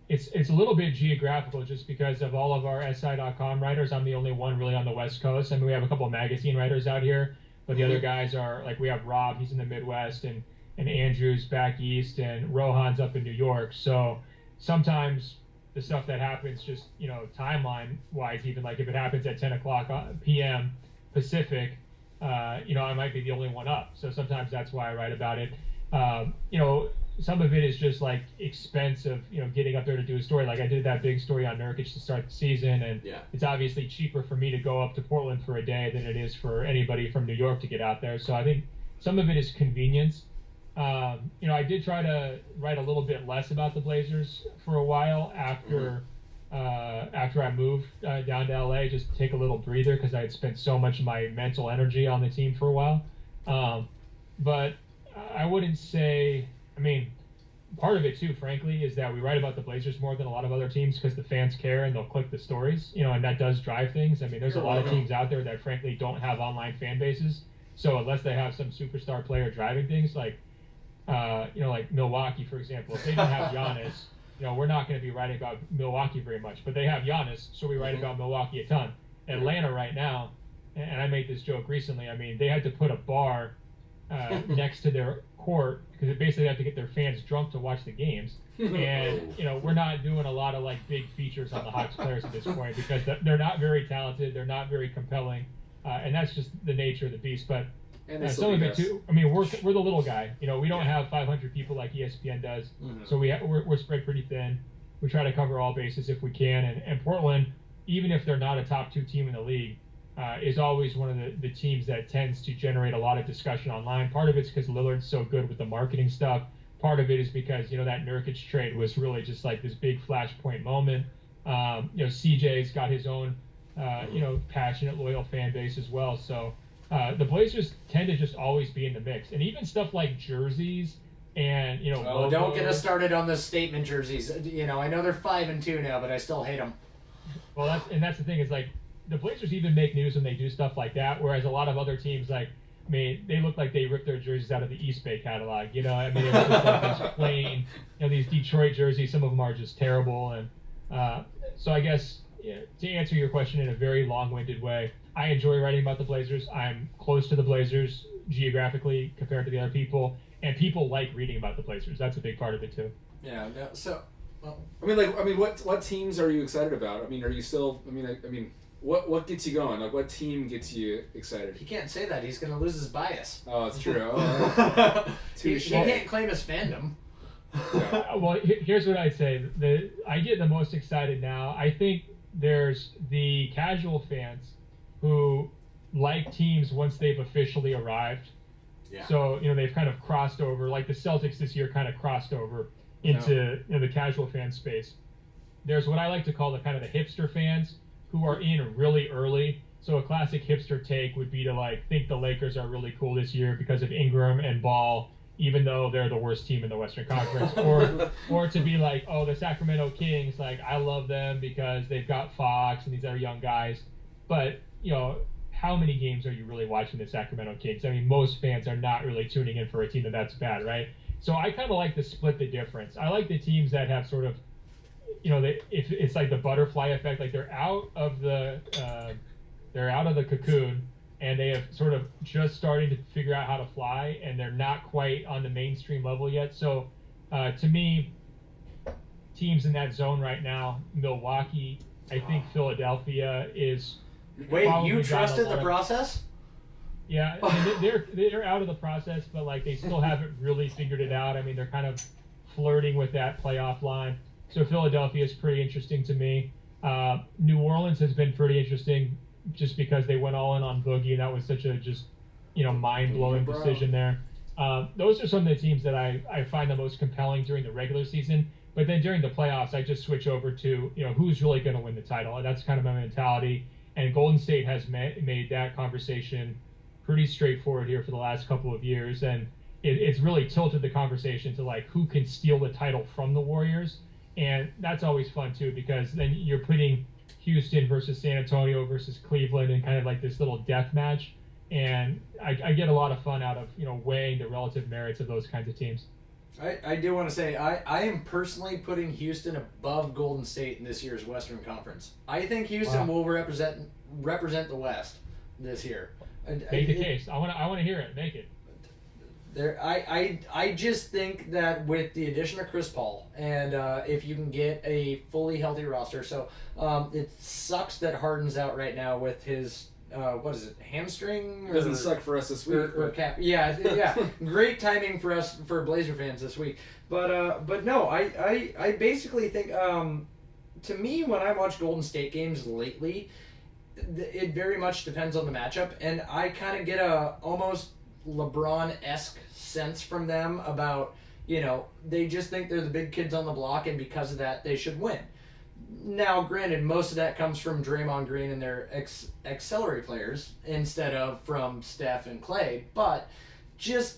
it's a little bit geographical just because of all of our SI.com writers. I'm the only one really on the West Coast. I mean, we have a couple of magazine writers out here, but the other guys are, like, we have Rob, he's in the Midwest, and Andrew's back east, and Rohan's up in New York. So sometimes the stuff that happens just, timeline-wise, even, like, if it happens at 10 o'clock p.m. Pacific, I might be the only one up. So sometimes that's why I write about it. Some of it is just like expense of getting up there to do a story. Like I did that big story on Nurkic to start the season, and it's obviously cheaper for me to go up to Portland for a day than it is for anybody from New York to get out there. So I think some of it is convenience. I did try to write a little bit less about the Blazers for a while after I moved down to LA, just to take a little breather because I had spent so much of my mental energy on the team for a while. But I wouldn't say. I mean, part of it too, frankly, is that we write about the Blazers more than a lot of other teams because the fans care and they'll click the stories, and that does drive things. I mean, there's a lot of teams out there that frankly don't have online fan bases. So unless they have some superstar player driving things, like Milwaukee, for example, if they didn't have Giannis, we're not going to be writing about Milwaukee very much. But they have Giannis, so we write about Milwaukee a ton. Atlanta right now, and I made this joke recently. I mean, they had to put a bar next to their court because they basically have to get their fans drunk to watch the games. And we're not doing a lot of like big features on the Hawks players at this point because they're not very talented, they're not very compelling, and that's just the nature of the beast. But some of it too. I mean, we're the little guy. We don't have 500 people like ESPN does, so we're spread pretty thin. We try to cover all bases if we can, and Portland, even if they're not a top 2 team in the league, is always one of the teams that tends to generate a lot of discussion online. Part of it's because Lillard's so good with the marketing stuff. Part of it is because, that Nurkic trade was really just like this big flashpoint moment. CJ's got his own, passionate, loyal fan base as well. So the Blazers tend to just always be in the mix. And even stuff like jerseys and, Oh, don't get us started on the statement jerseys. I know they're 5-2 now, but I still hate them. Well, that's the thing is like, the Blazers even make news when they do stuff like that, whereas a lot of other teams, like, I mean, they look like they ripped their jerseys out of the East Bay catalog. I mean, they're just like these plain, these Detroit jerseys. Some of them are just terrible. And so I guess to answer your question in a very long-winded way, I enjoy writing about the Blazers. I'm close to the Blazers geographically compared to the other people, and people like reading about the Blazers. That's a big part of it too. Yeah. No, so, well, what teams are you excited about? I mean, are you still? I mean. What gets you going? Like, what team gets you excited? He can't say that. He's going to lose his bias. Oh, it's true. He can't claim his fandom. Yeah. Well, here's what I'd say. I get the most excited now. I think there's the casual fans who like teams once they've officially arrived. Yeah. So, they've kind of crossed over. Like the Celtics this year kind of crossed over into the casual fan space. There's what I like to call the kind of the hipster fans who are in really early. So a classic hipster take would be to think the Lakers are really cool this year because of Ingram and Ball, even though they're the worst team in the Western Conference, or to be like, oh, the Sacramento Kings, I love them because they've got Fox and these other young guys. But, how many games are you really watching the Sacramento Kings? I mean, most fans are not really tuning in for a team that's bad, right? So I kind of like to split the difference. I like the teams that have sort of, if it's like the butterfly effect, like they're out of the cocoon and they have sort of just starting to figure out how to fly and they're not quite on the mainstream level yet. So to me, teams in that zone right now, Milwaukee, I think Philadelphia is. Wait, probably you got a trusted lot the of- process? Yeah, I mean, they're out of the process, but like they still haven't really figured it out. I mean, they're kind of flirting with that playoff line. So Philadelphia is pretty interesting to me. New Orleans has been pretty interesting just because they went all in on Boogie, and that was such a just mind-blowing decision there. Those are some of the teams that I find the most compelling during the regular season. But then during the playoffs, I just switch over to who's really going to win the title. And that's kind of my mentality. And Golden State has made that conversation pretty straightforward here for the last couple of years, and it's really tilted the conversation to like who can steal the title from the Warriors, and that's always fun too because then you're putting Houston versus San Antonio versus Cleveland in kind of like this little death match, and I get a lot of fun out of weighing the relative merits of those kinds of teams. I do want to say I am personally putting Houston above Golden State in this year's Western Conference. I think Houston will represent the West this year. Make the case. I want to hear it. Make it. I just think that with the addition of Chris Paul and if you can get a fully healthy roster, so it sucks that Harden's out right now with his what is it, hamstring? Doesn't suck for us this week. Or cap. Yeah. Great timing for us for Blazer fans this week. But no, I basically think to me when I watch Golden State games lately, it very much depends on the matchup, and I kind of get a almost LeBron-esque sense from them about, they just think they're the big kids on the block, and because of that, they should win. Now, granted, most of that comes from Draymond Green and their auxiliary players instead of from Steph and Clay, but just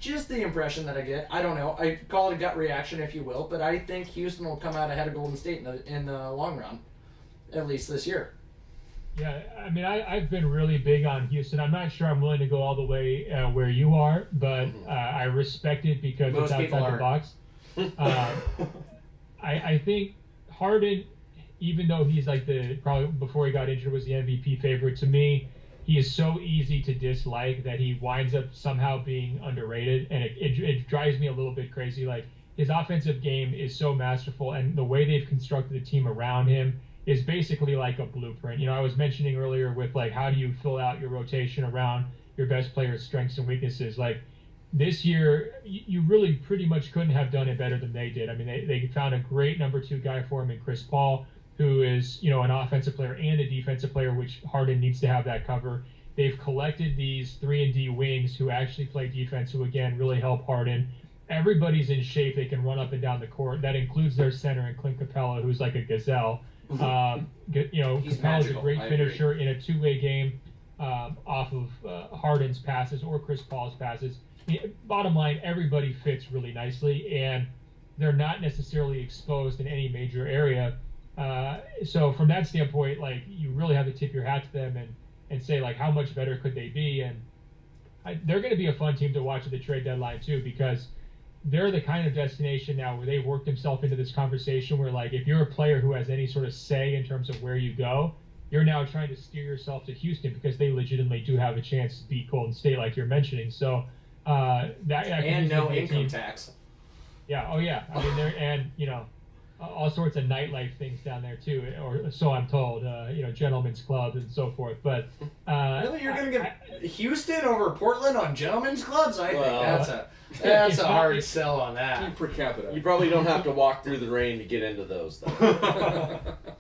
the impression that I get, I don't know, I call it a gut reaction if you will, but I think Houston will come out ahead of Golden State in the long run, at least this year. Yeah, I mean, I've been really big on Houston. I'm not sure I'm willing to go all the way where you are, but I respect it because Most it's outside the box. I think Harden, even though he's like probably before he got injured was the MVP favorite, to me, he is so easy to dislike that he winds up somehow being underrated, and it drives me a little bit crazy. Like, his offensive game is so masterful, and the way they've constructed the team around him is basically like a blueprint. I was mentioning earlier with like how do you fill out your rotation around your best players' strengths and weaknesses. Like this year, you really pretty much couldn't have done it better than they did. I mean, they found a great number 2 guy for him in Chris Paul, who is an offensive player and a defensive player, which Harden needs to have that cover. They've collected these 3-and-D wings who actually play defense, who again really help Harden. Everybody's in shape. They can run up and down the court. That includes their center and Clint Capella, who's like a gazelle. He's Capella's magical. a great I finisher in a 2-way game off of Harden's passes or Chris Paul's passes. Bottom line, everybody fits really nicely, and they're not necessarily exposed in any major area. So from that standpoint, like, you really have to tip your hat to them and say, like, how much better could they be? And they're going to be a fun team to watch at the trade deadline too, because they're the kind of destination now where they've worked themselves into this conversation where, like, if you're a player who has any sort of say in terms of where you go, you're now trying to steer yourself to Houston because they legitimately do have a chance to beat Golden State, like you're mentioning. So that and no income team. tax. Yeah. Oh yeah. I mean, and all sorts of nightlife things down there too, or so I'm told. Gentlemen's clubs and so forth. But Really, you're going to give Houston over Portland on gentlemen's clubs? I Well, think that's it's a not- hard sell on that. Per capita. You probably don't have to walk through the rain to get into those, though.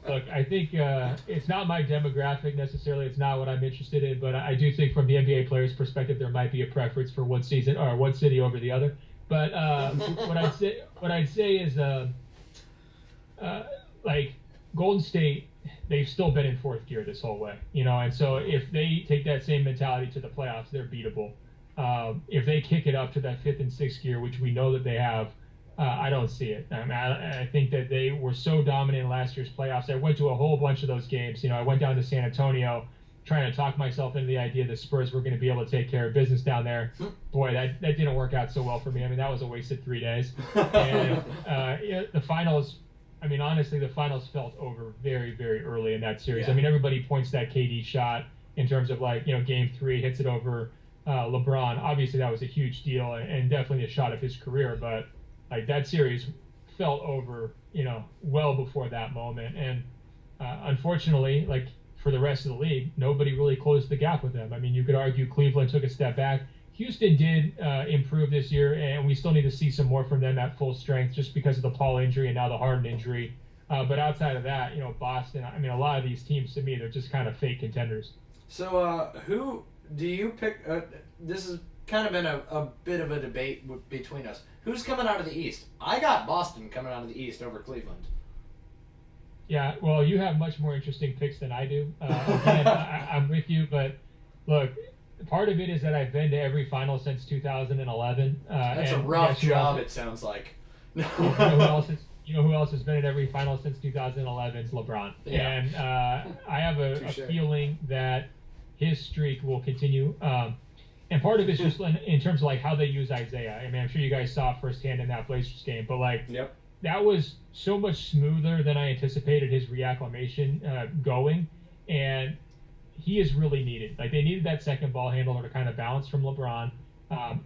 Look, I think it's not my demographic necessarily. It's not what I'm interested in, but I do think from the NBA players' perspective, there might be a preference for one season or one city over the other. But what I'd say is, like, Golden State, they've still been in fourth gear this whole way, and so if they take that same mentality to the playoffs, they're beatable. If they kick it up to that 5th and 6th gear, which we know that they have, I don't see it. I mean, I think that they were so dominant in last year's playoffs. I went to a whole bunch of those games. I went down to San Antonio trying to talk myself into the idea that Spurs were going to be able to take care of business down there. Boy, that didn't work out so well for me. I mean, that was a wasted 3 days. And the finals, I mean, honestly, the finals felt over very, very early in that series. Yeah. I mean, everybody points that KD shot in terms of, like, game 3, hits it over LeBron. Obviously, that was a huge deal and definitely a shot of his career. But, like, that series felt over, well before that moment. And unfortunately, like for the rest of the league, nobody really closed the gap with them. I mean, you could argue Cleveland took a step back. Houston did improve this year, and we still need to see some more from them at full strength just because of the Paul injury and now the Harden injury. But outside of that, Boston, I mean, a lot of these teams, to me, they're just kind of fake contenders. So who do you pick? This has kind of been a bit of a debate between us. Who's coming out of the East? I got Boston coming out of the East over Cleveland. Yeah, well, you have much more interesting picks than I do. Again, I'm with you, but look, part of it is that I've been to every final since 2011. That's a rough job, it sounds like. You know who else has been at every final since 2011? It's LeBron. Yeah. And I have a feeling that his streak will continue. And part of it's just in terms of like how they use Isaiah. I mean, I'm sure you guys saw firsthand in that Blazers game, but like that was so much smoother than I anticipated his reacclimation going. And he is really needed. Like they needed that second ball handler to kind of bounce from LeBron.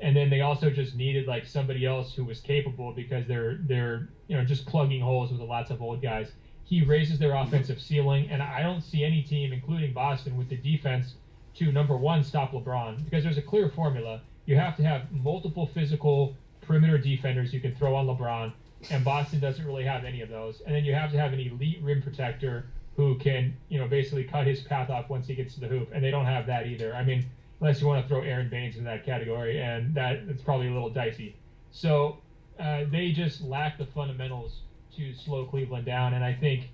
And then they also just needed like somebody else who was capable because they're just plugging holes with lots of old guys. He raises their offensive ceiling, and I don't see any team, including Boston, with the defense to, number one, stop LeBron, because there's a clear formula. You have to have multiple physical perimeter defenders you can throw on LeBron, and Boston doesn't really have any of those. And then you have to have an elite rim protector who can, basically cut his path off once he gets to the hoop, and they don't have that either. I mean, unless you want to throw Aaron Baines in that category, and that's probably a little dicey. So they just lack the fundamentals to slow Cleveland down, and I think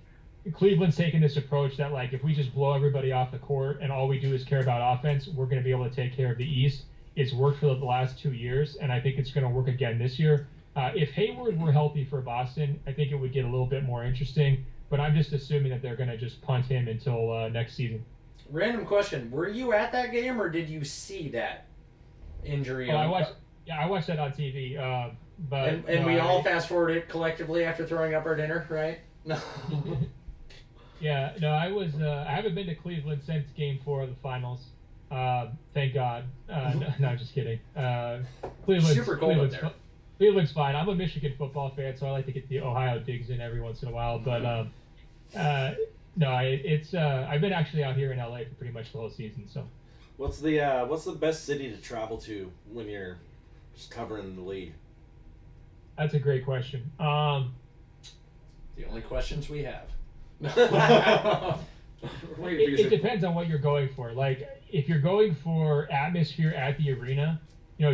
Cleveland's taking this approach that, like, if we just blow everybody off the court and all we do is care about offense, we're going to be able to take care of the East. It's worked for the last 2 years, and I think it's going to work again this year. If Hayward were healthy for Boston, I think it would get a little bit more interesting, but I'm just assuming that they're going to just punt him until next season. Random question: were you at that game, or did you see that injury? I watched that on TV. But we all fast forward it collectively after throwing up our dinner, right? No. Yeah, no, I haven't been to Cleveland since Game 4 of the Finals. Thank God. No, just kidding. Cleveland's fine. I'm a Michigan football fan, so I like to get the Ohio digs in every once in a while. But no, I've been actually out here in LA for pretty much the whole season. So, what's the best city to travel to when you're just covering the league? That's a great question. The only questions we have. It depends on what you're going for. Like, if you're going for atmosphere at the arena,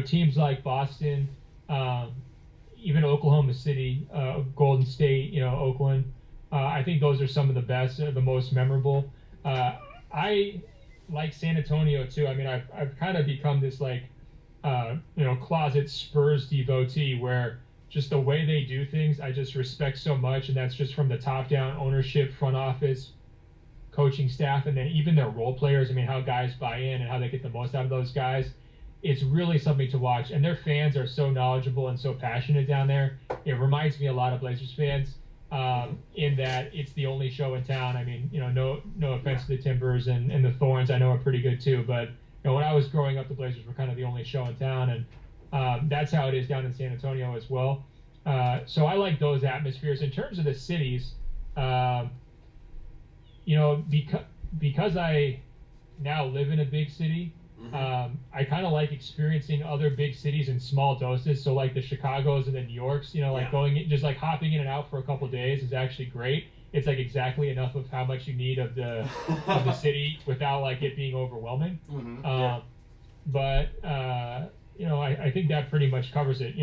teams like Boston, even Oklahoma City, Golden State, Oakland, I think those are some of the best, the most memorable. I like San Antonio too. I mean, I've kind of become this like, closet Spurs devotee where just the way they do things, I just respect so much, and that's just from the top down, ownership, front office, coaching staff, and then even their role players. I mean, how guys buy in and how they get the most out of those guys. It's really something to watch, and their fans are so knowledgeable and so passionate down there. It reminds me a lot of Blazers fans, in that it's the only show in town. I mean, no offense to the Timbers and the Thorns, I know are pretty good too, but when I was growing up, the Blazers were kind of the only show in town, and that's how it is down in San Antonio as well. So I like those atmospheres. In terms of the cities, because I now live in a big city, I kind of like experiencing other big cities in small doses. So like the Chicagos and the New Yorks, just like hopping in and out for a couple days is actually great. It's like exactly enough of how much you need of the city without like it being overwhelming. But I think that pretty much covers it.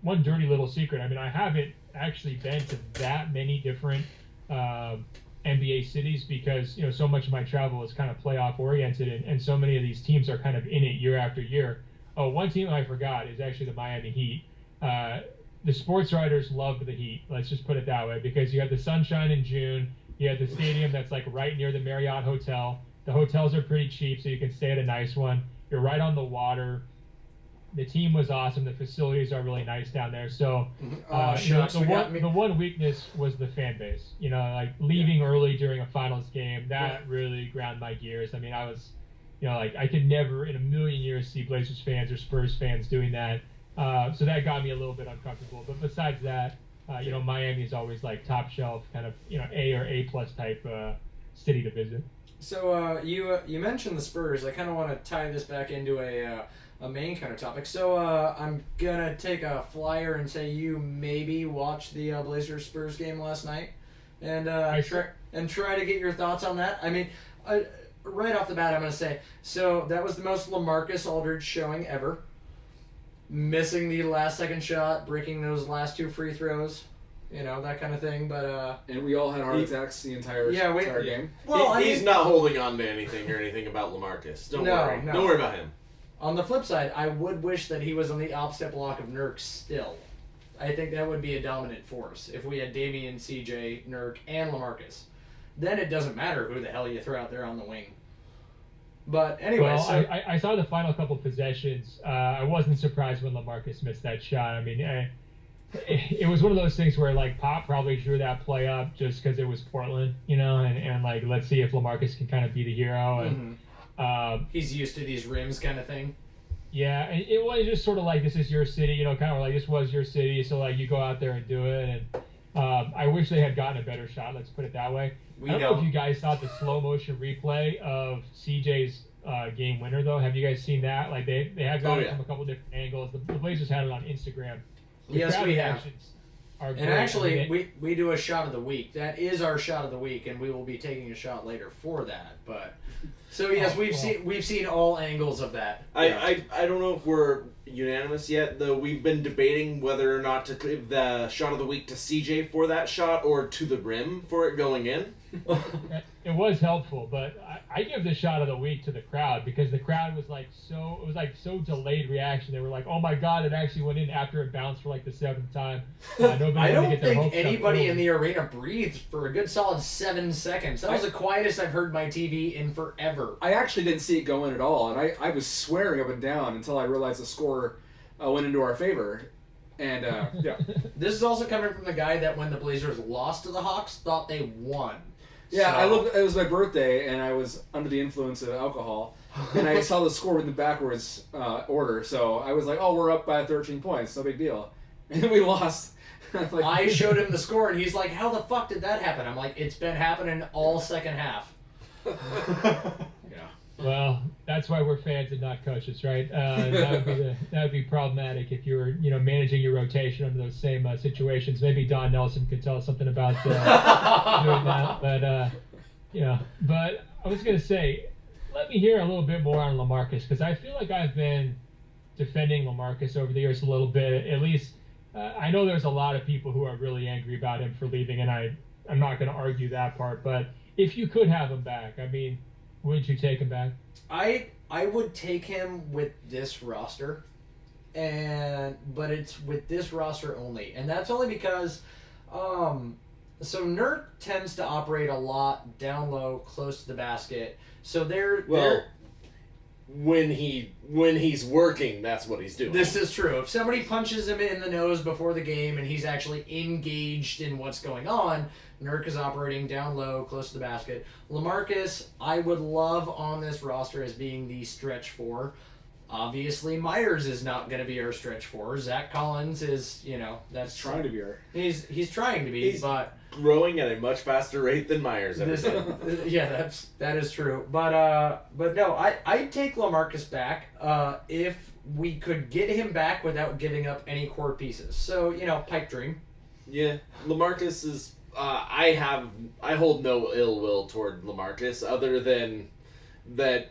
One dirty little secret. I mean, I haven't actually been to that many different NBA cities because so much of my travel is kind of playoff oriented, and so many of these teams are kind of in it year after year. Oh, one team I forgot is actually the Miami Heat. The sports writers love the Heat. Let's just put it that way, because you had the sunshine in June. You had the stadium that's like right near the Marriott Hotel. The hotels are pretty cheap, so you can stay at a nice one. You're right on the water. The team was awesome. The facilities are really nice down there. So the one weakness was the fan base. Like leaving early during a finals game, that really ground my gears. I mean, I was, I could never in a million years see Blazers fans or Spurs fans doing that. So that got me a little bit uncomfortable. But besides that, Miami is always like top shelf, kind of A or A plus type city to visit. So you mentioned the Spurs. I kind of want to tie this back into a main kind of topic. So I'm gonna take a flyer and say you maybe watched the Blazers Spurs game last night, and try to get your thoughts on that. I mean, right off the bat, I'm gonna say so that was the most LaMarcus Aldridge showing ever. Missing the last second shot, breaking those last 2 free throws. That kind of thing, but and we all had heart attacks the entire game. Well, he's not holding on to anything or anything about LaMarcus. Don't worry. No. Don't worry about him. On the flip side, I would wish that he was on the opposite block of Nurk still. I think that would be a dominant force if we had Damian, CJ, Nurk, and LaMarcus. Then it doesn't matter who the hell you throw out there on the wing. But anyway, well, I saw the final couple possessions. I wasn't surprised when LaMarcus missed that shot. I mean, it was one of those things where like Pop probably drew that play up just because it was Portland, and like let's see if LaMarcus can kind of be the hero, and he's used to these rims kind of thing. Yeah, and it was just sort of like this is your city, kind of like this was your city, so like you go out there and do it. And I wish they had gotten a better shot. Let's put it that way. I don't know if you guys saw the slow motion replay of CJ's game winner though. Have you guys seen that? Like they had got it from a couple different angles. The Blazers had it on Instagram. Yes, we have. And actually, we do a shot of the week. That is our shot of the week, and we will be taking a shot later for that. But so yes, we've seen all angles of that. I don't know if we're unanimous yet, though. We've been debating whether or not to give the shot of the week to CJ for that shot or to the rim for it going in. It was helpful, but I give the shot of the week to the crowd because the crowd was so delayed reaction. They were like, "Oh my God, it actually went in after it bounced for like the 7th time." I don't think anybody in the arena breathed for a good solid 7 seconds. That was the quietest I've heard my TV in forever. I actually didn't see it go in at all, and I was swearing up and down until I realized the score went into our favor. And yeah, this is also coming from the guy that when the Blazers lost to the Hawks, thought they won. Yeah, so. I looked. It was my birthday, and I was under the influence of alcohol, and I saw the score in the backwards order. So I was like, "Oh, we're up by 13 points. No big deal." And then we lost. Like, I showed him the score, and he's like, "How the fuck did that happen?" I'm like, "It's been happening all second half." Yeah. Well, that's why we're fans and not coaches, right? That would be problematic if you were, managing your rotation under those same situations. Maybe Don Nelson could tell us something about doing that. But I was gonna say, let me hear a little bit more on LaMarcus because I feel like I've been defending LaMarcus over the years a little bit. At least I know there's a lot of people who are really angry about him for leaving, and I'm not going to argue that part. But if you could have him back, I mean. Wouldn't you take him back? I would take him with this roster, but it's with this roster only, and that's only because, so Nurk tends to operate a lot down low, close to the basket. So when he's working, that's what he's doing. This is true. If somebody punches him in the nose before the game and he's actually engaged in what's going on, Nurk is operating down low, close to the basket. LaMarcus, I would love on this roster as being the stretch 4. Obviously, Myers is not going to be our stretch 4. Zach Collins is, that's trying to be our. He's trying to be, but growing at a much faster rate than Myers ever did. Yeah, that is true. But no, I'd take LaMarcus back if we could get him back without giving up any core pieces. So pipe dream. Yeah, LaMarcus is. I hold no ill will toward LaMarcus other than that.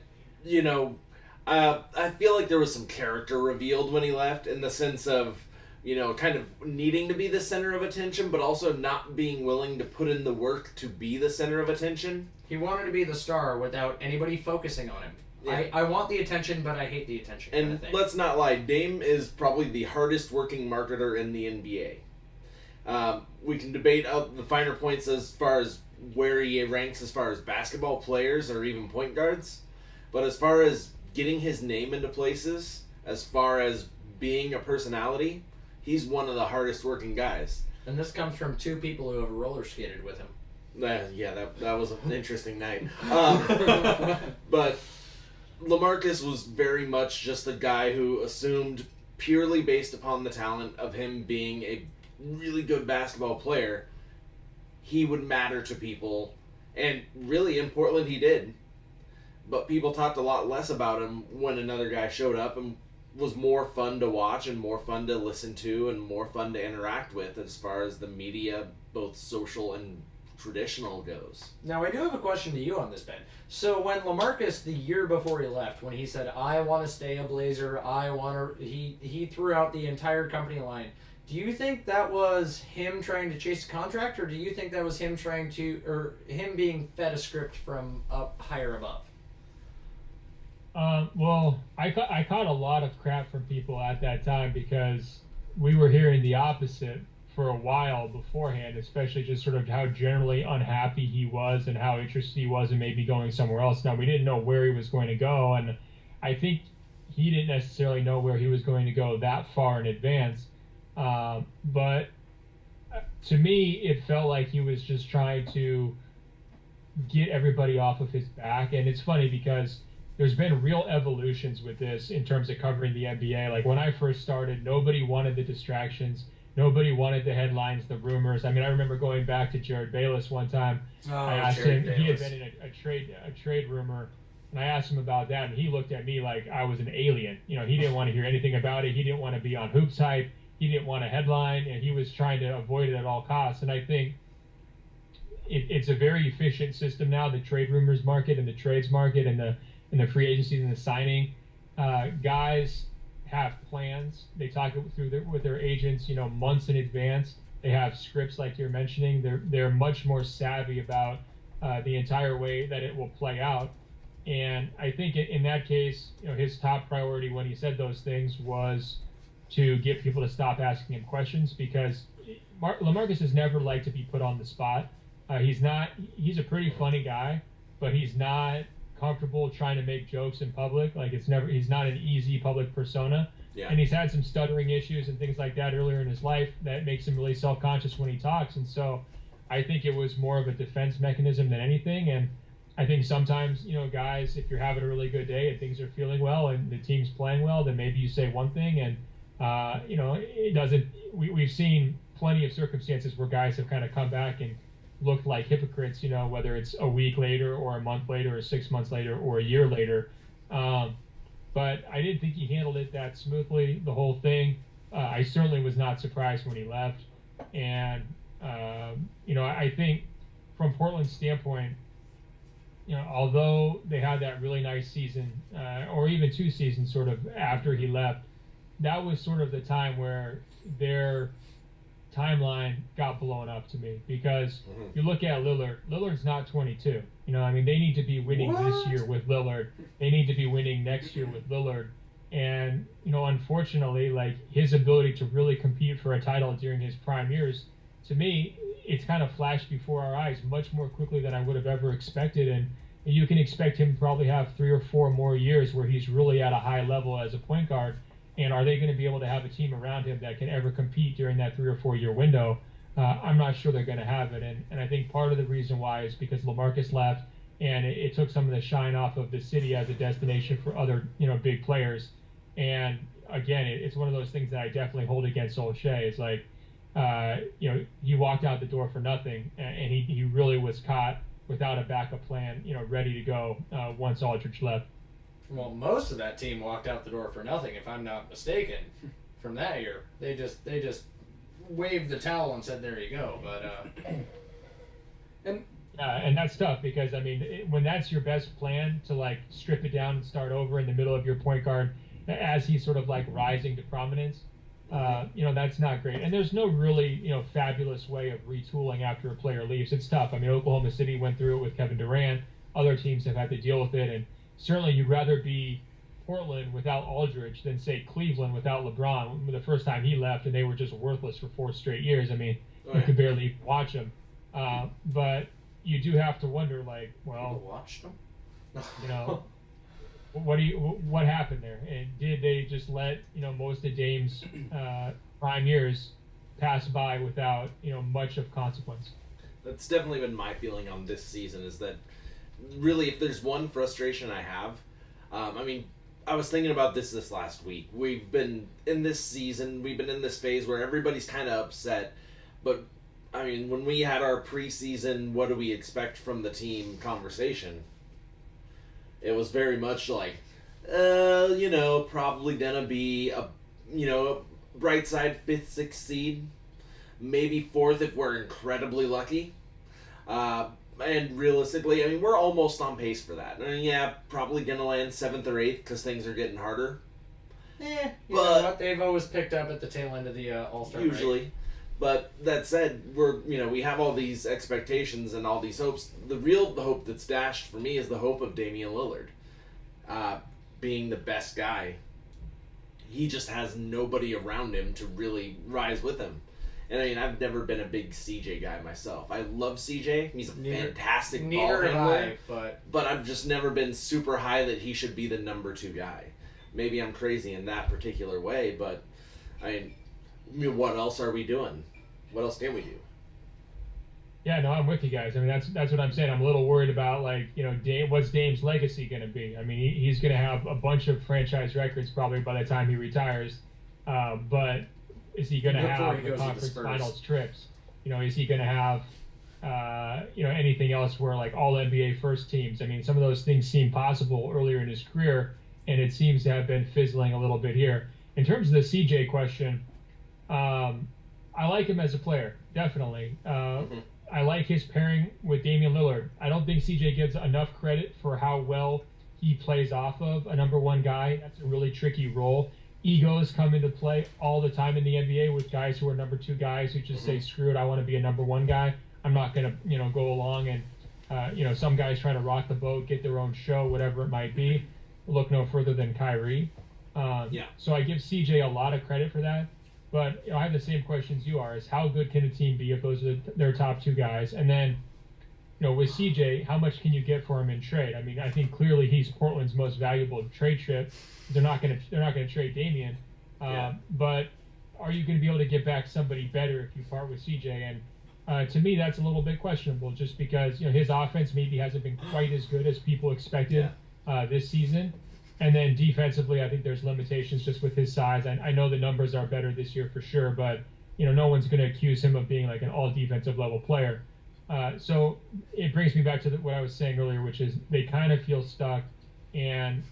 I feel like there was some character revealed when he left in the sense of. Kind of needing to be the center of attention, but also not being willing to put in the work to be the center of attention. He wanted to be the star without anybody focusing on him. Yeah. I want the attention, but I hate the attention. And kind of thing. Let's not lie, Dame is probably the hardest working marketer in the NBA. We can debate out the finer points as far as where he ranks as far as basketball players or even point guards. But as far as getting his name into places, as far as being a personality, he's one of the hardest working guys. And this comes from 2 people who have roller skated with him. Yeah, that was an interesting night. But LaMarcus was very much just a guy who assumed purely based upon the talent of him being a really good basketball player, he would matter to people. And really, in Portland, he did. But people talked a lot less about him when another guy showed up and was more fun to watch and more fun to listen to and more fun to interact with as far as the media, both social and traditional, goes. Now, I do have a question to you on this, Ben. So when LaMarcus, the year before he left, when he said, I want to stay a Blazer, he threw out the entire company line. Do you think that was him trying to chase a contract, or do you think that was him him being fed a script from up higher above? Well, I caught a lot of crap from people at that time because we were hearing the opposite for a while beforehand, especially just sort of how generally unhappy he was and how interested he was in maybe going somewhere else. Now, we didn't know where he was going to go, and I think he didn't necessarily know where he was going to go that far in advance. But to me, it felt like he was just trying to get everybody off of his back. And it's funny because there's been real evolutions with this in terms of covering the NBA. Like when I first started, nobody wanted the distractions. Nobody wanted the headlines, the rumors. I mean, I remember going back to Jared Bayless one time. I asked him, he had been in a trade rumor, and I asked him about that, and he looked at me like I was an alien. You know, he didn't want to hear anything about it. He didn't want to be on Hoops Hype. He didn't want a headline, and he was trying to avoid it at all costs. And I think it's a very efficient system now, the trade rumors market and the trades market and the free agencies and the signing. Guys have plans. They talk it through with their agents, you know, months in advance. They have scripts like you're mentioning. They're much more savvy about the entire way that it will play out. And I think in that case, you know, his top priority when he said those things was to get people to stop asking him questions, because LaMarcus has never liked to be put on the spot. He's a pretty funny guy, but he's not comfortable trying to make jokes in public. Like he's not an easy public persona. Yeah. And he's had some stuttering issues and things like that earlier in his life that makes him really self-conscious when he talks. And so I think it was more of a defense mechanism than anything. And I think sometimes, you know, guys, if you're having a really good day and things are feeling well and the team's playing well, then maybe you say one thing and, you know, it doesn't, we've seen plenty of circumstances where guys have kind of come back and looked like hypocrites, you know, whether it's a week later or a month later or 6 months later or a year later. But I didn't think he handled it that smoothly, the whole thing. I certainly was not surprised when he left. And, you know, I think from Portland's standpoint, you know, although they had that really nice season, or even 2 seasons sort of after he left, that was sort of the time where their timeline got blown up to me, because you look at Lillard's not 22. You know, I mean, they need to be winning this year with Lillard. They need to be winning next year with Lillard. And, you know, unfortunately, like his ability to really compete for a title during his prime years, to me, it's kind of flashed before our eyes much more quickly than I would have ever expected. And you can expect him to probably have 3 or 4 more years where he's really at a high level as a point guard. And are they going to be able to have a team around him that can ever compete during that 3 or 4 year window? I'm not sure they're going to have it. And I think part of the reason why is because LaMarcus left, and it took some of the shine off of the city as a destination for other, you know, big players. And again, it's one of those things that I definitely hold against Solskjaer. It's like, you know, he walked out the door for nothing, and he really was caught without a backup plan, you know, ready to go once Aldridge left. Well, most of that team walked out the door for nothing, if I'm not mistaken, from that year. They just waved the towel and said, "There you go." But and that's tough, because I mean, when that's your best plan to like strip it down and start over in the middle of your point guard as he's sort of like rising to prominence, you know, that's not great. And there's no really, you know, fabulous way of retooling after a player leaves. It's tough. I mean, Oklahoma City went through it with Kevin Durant. Other teams have had to deal with it, and certainly you'd rather be Portland without Aldridge than, say, Cleveland without LeBron the first time he left, and they were just worthless for 4 straight years. I mean, you could barely even watch them. But you do have to wonder, like, well, watched them? You know, what happened there? And did they just let, you know, most of Dame's prime years pass by without, you know, much of consequence? That's definitely been my feeling on this season, is that really, if there's one frustration I have, I mean, I was thinking about this last week. We've been in this season, we've been in this phase where everybody's kind of upset. But, I mean, when we had our preseason, what do we expect from the team conversation, it was very much like, probably gonna be a bright side 5th, 6th seed. Maybe 4th if we're incredibly lucky. And realistically, I mean, we're almost on pace for that. I mean, yeah, probably going to land 7th or 8th because things are getting harder. You know what? They've always picked up at the tail end of the All-Star break. Usually. But that said, we have all these expectations and all these hopes. The real hope that's dashed for me is the hope of Damian Lillard being the best guy. He just has nobody around him to really rise with him. And I mean, I've never been a big CJ guy myself. I love CJ. He's a fantastic ball handler. But I've just never been super high that he should be the number 2 guy. Maybe I'm crazy in that particular way, but I mean, what else are we doing? What else can we do? Yeah, no, I'm with you guys. I mean, that's what I'm saying. I'm a little worried about, what's Dame's legacy going to be? I mean, he's going to have a bunch of franchise records probably by the time he retires, but is he going to have the conference finals trips? Is he going to have, anything else where all NBA first teams? I mean, some of those things seem possible earlier in his career, and it seems to have been fizzling a little bit here. In terms of the CJ question, I like him as a player, definitely. I like his pairing with Damian Lillard. I don't think CJ gets enough credit for how well he plays off of a number 1 guy. That's a really tricky role. Egos come into play all the time in the NBA with guys who are number 2 guys who just say, screw it, I want to be a number 1 guy. I'm not going to, go along and, some guys try to rock the boat, get their own show, whatever it might be. Look no further than Kyrie. So I give CJ a lot of credit for that. But I have the same questions you are, is how good can a team be if those are their top 2 guys? And then, with CJ, how much can you get for him in trade? I mean, I think clearly he's Portland's most valuable trade chip. They're not going to trade Damian, but are you going to be able to get back somebody better if you part with CJ? And to me, that's a little bit questionable, just because his offense maybe hasn't been quite as good as people expected this season, and then defensively, I think there's limitations just with his size. I know the numbers are better this year for sure, but no one's going to accuse him of being an all defensive level player. So it brings me back to what I was saying earlier, which is they kind of feel stuck, and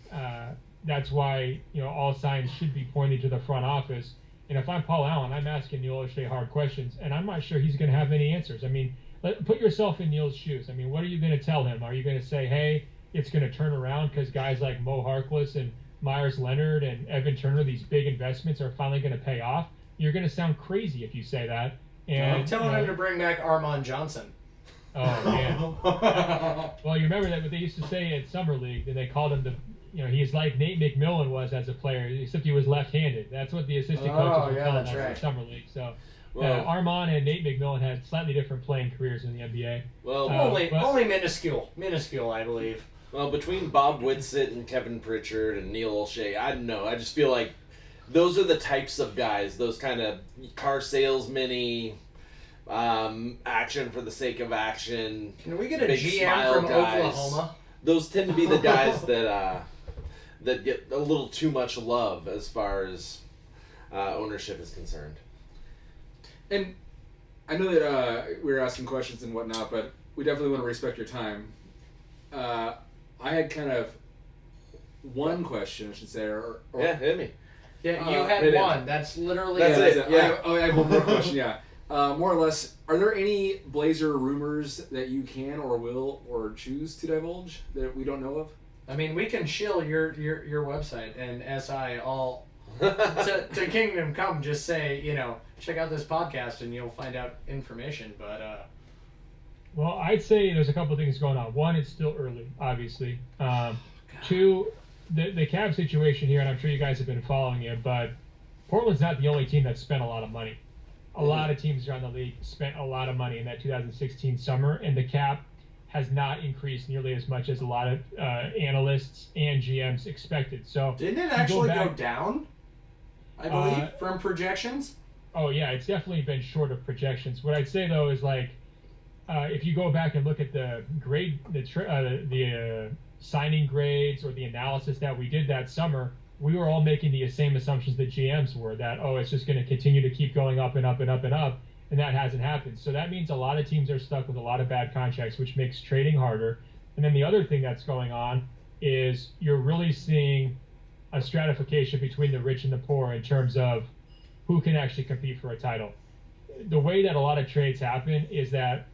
that's why all signs should be pointing to the front office. And if I'm Paul Allen, I'm asking Neil O'Shea hard questions, and I'm not sure he's going to have any answers. I mean, put yourself in Neil's shoes. I mean, what are you going to tell him? Are you going to say, hey, it's going to turn around because guys like Mo Harkless and Myers Leonard and Evan Turner, these big investments, are finally going to pay off? You're going to sound crazy if you say that. And I'm telling him to bring back Armand Johnson. Oh, man. Well, you remember that what they used to say at Summer League, and they called him he's like Nate McMillan was as a player, except he was left-handed. That's what the assistant coaches were calling him at Summer League. So Armand and Nate McMillan had slightly different playing careers in the NBA. Well, only minuscule, I believe. Well, between Bob Whitsitt and Kevin Pritchard and Neil O'Shea, I don't know. I just feel like those are the types of guys, those kind of car salesman-y, action for the sake of action. Can we get a GM from guys. Oklahoma? Those tend to be the guys that get a little too much love as far as ownership is concerned. And I know that we were asking questions and whatnot, but we definitely want to respect your time. I had kind of one question, I should say. Yeah, hit me. Yeah, you had one. That's literally it. Yeah. I have one more question, yeah. More or less, are there any Blazer rumors that you can or will or choose to divulge that we don't know of? I mean, we can shill your website and SI all to Kingdom Come. Just say, check out this podcast and you'll find out information. But well, I'd say there's a couple things going on. One, it's still early, obviously. Two, the Cavs situation here, and I'm sure you guys have been following it, but Portland's not the only team that spent a lot of money. A lot of teams around the league spent a lot of money in that 2016 summer, and the cap has not increased nearly as much as a lot of analysts and GMs expected. So didn't it actually go down, I believe, from projections? Oh, yeah, it's definitely been short of projections. What I'd say, though, is if you go back and look at the grade, the signing grades or the analysis that we did that summer, we were all making the same assumptions that GMs were, that, oh, it's just going to continue to keep going up and up and up and up, and that hasn't happened. So that means a lot of teams are stuck with a lot of bad contracts, which makes trading harder. And then the other thing that's going on is you're really seeing a stratification between the rich and the poor in terms of who can actually compete for a title. The way that a lot of trades happen is that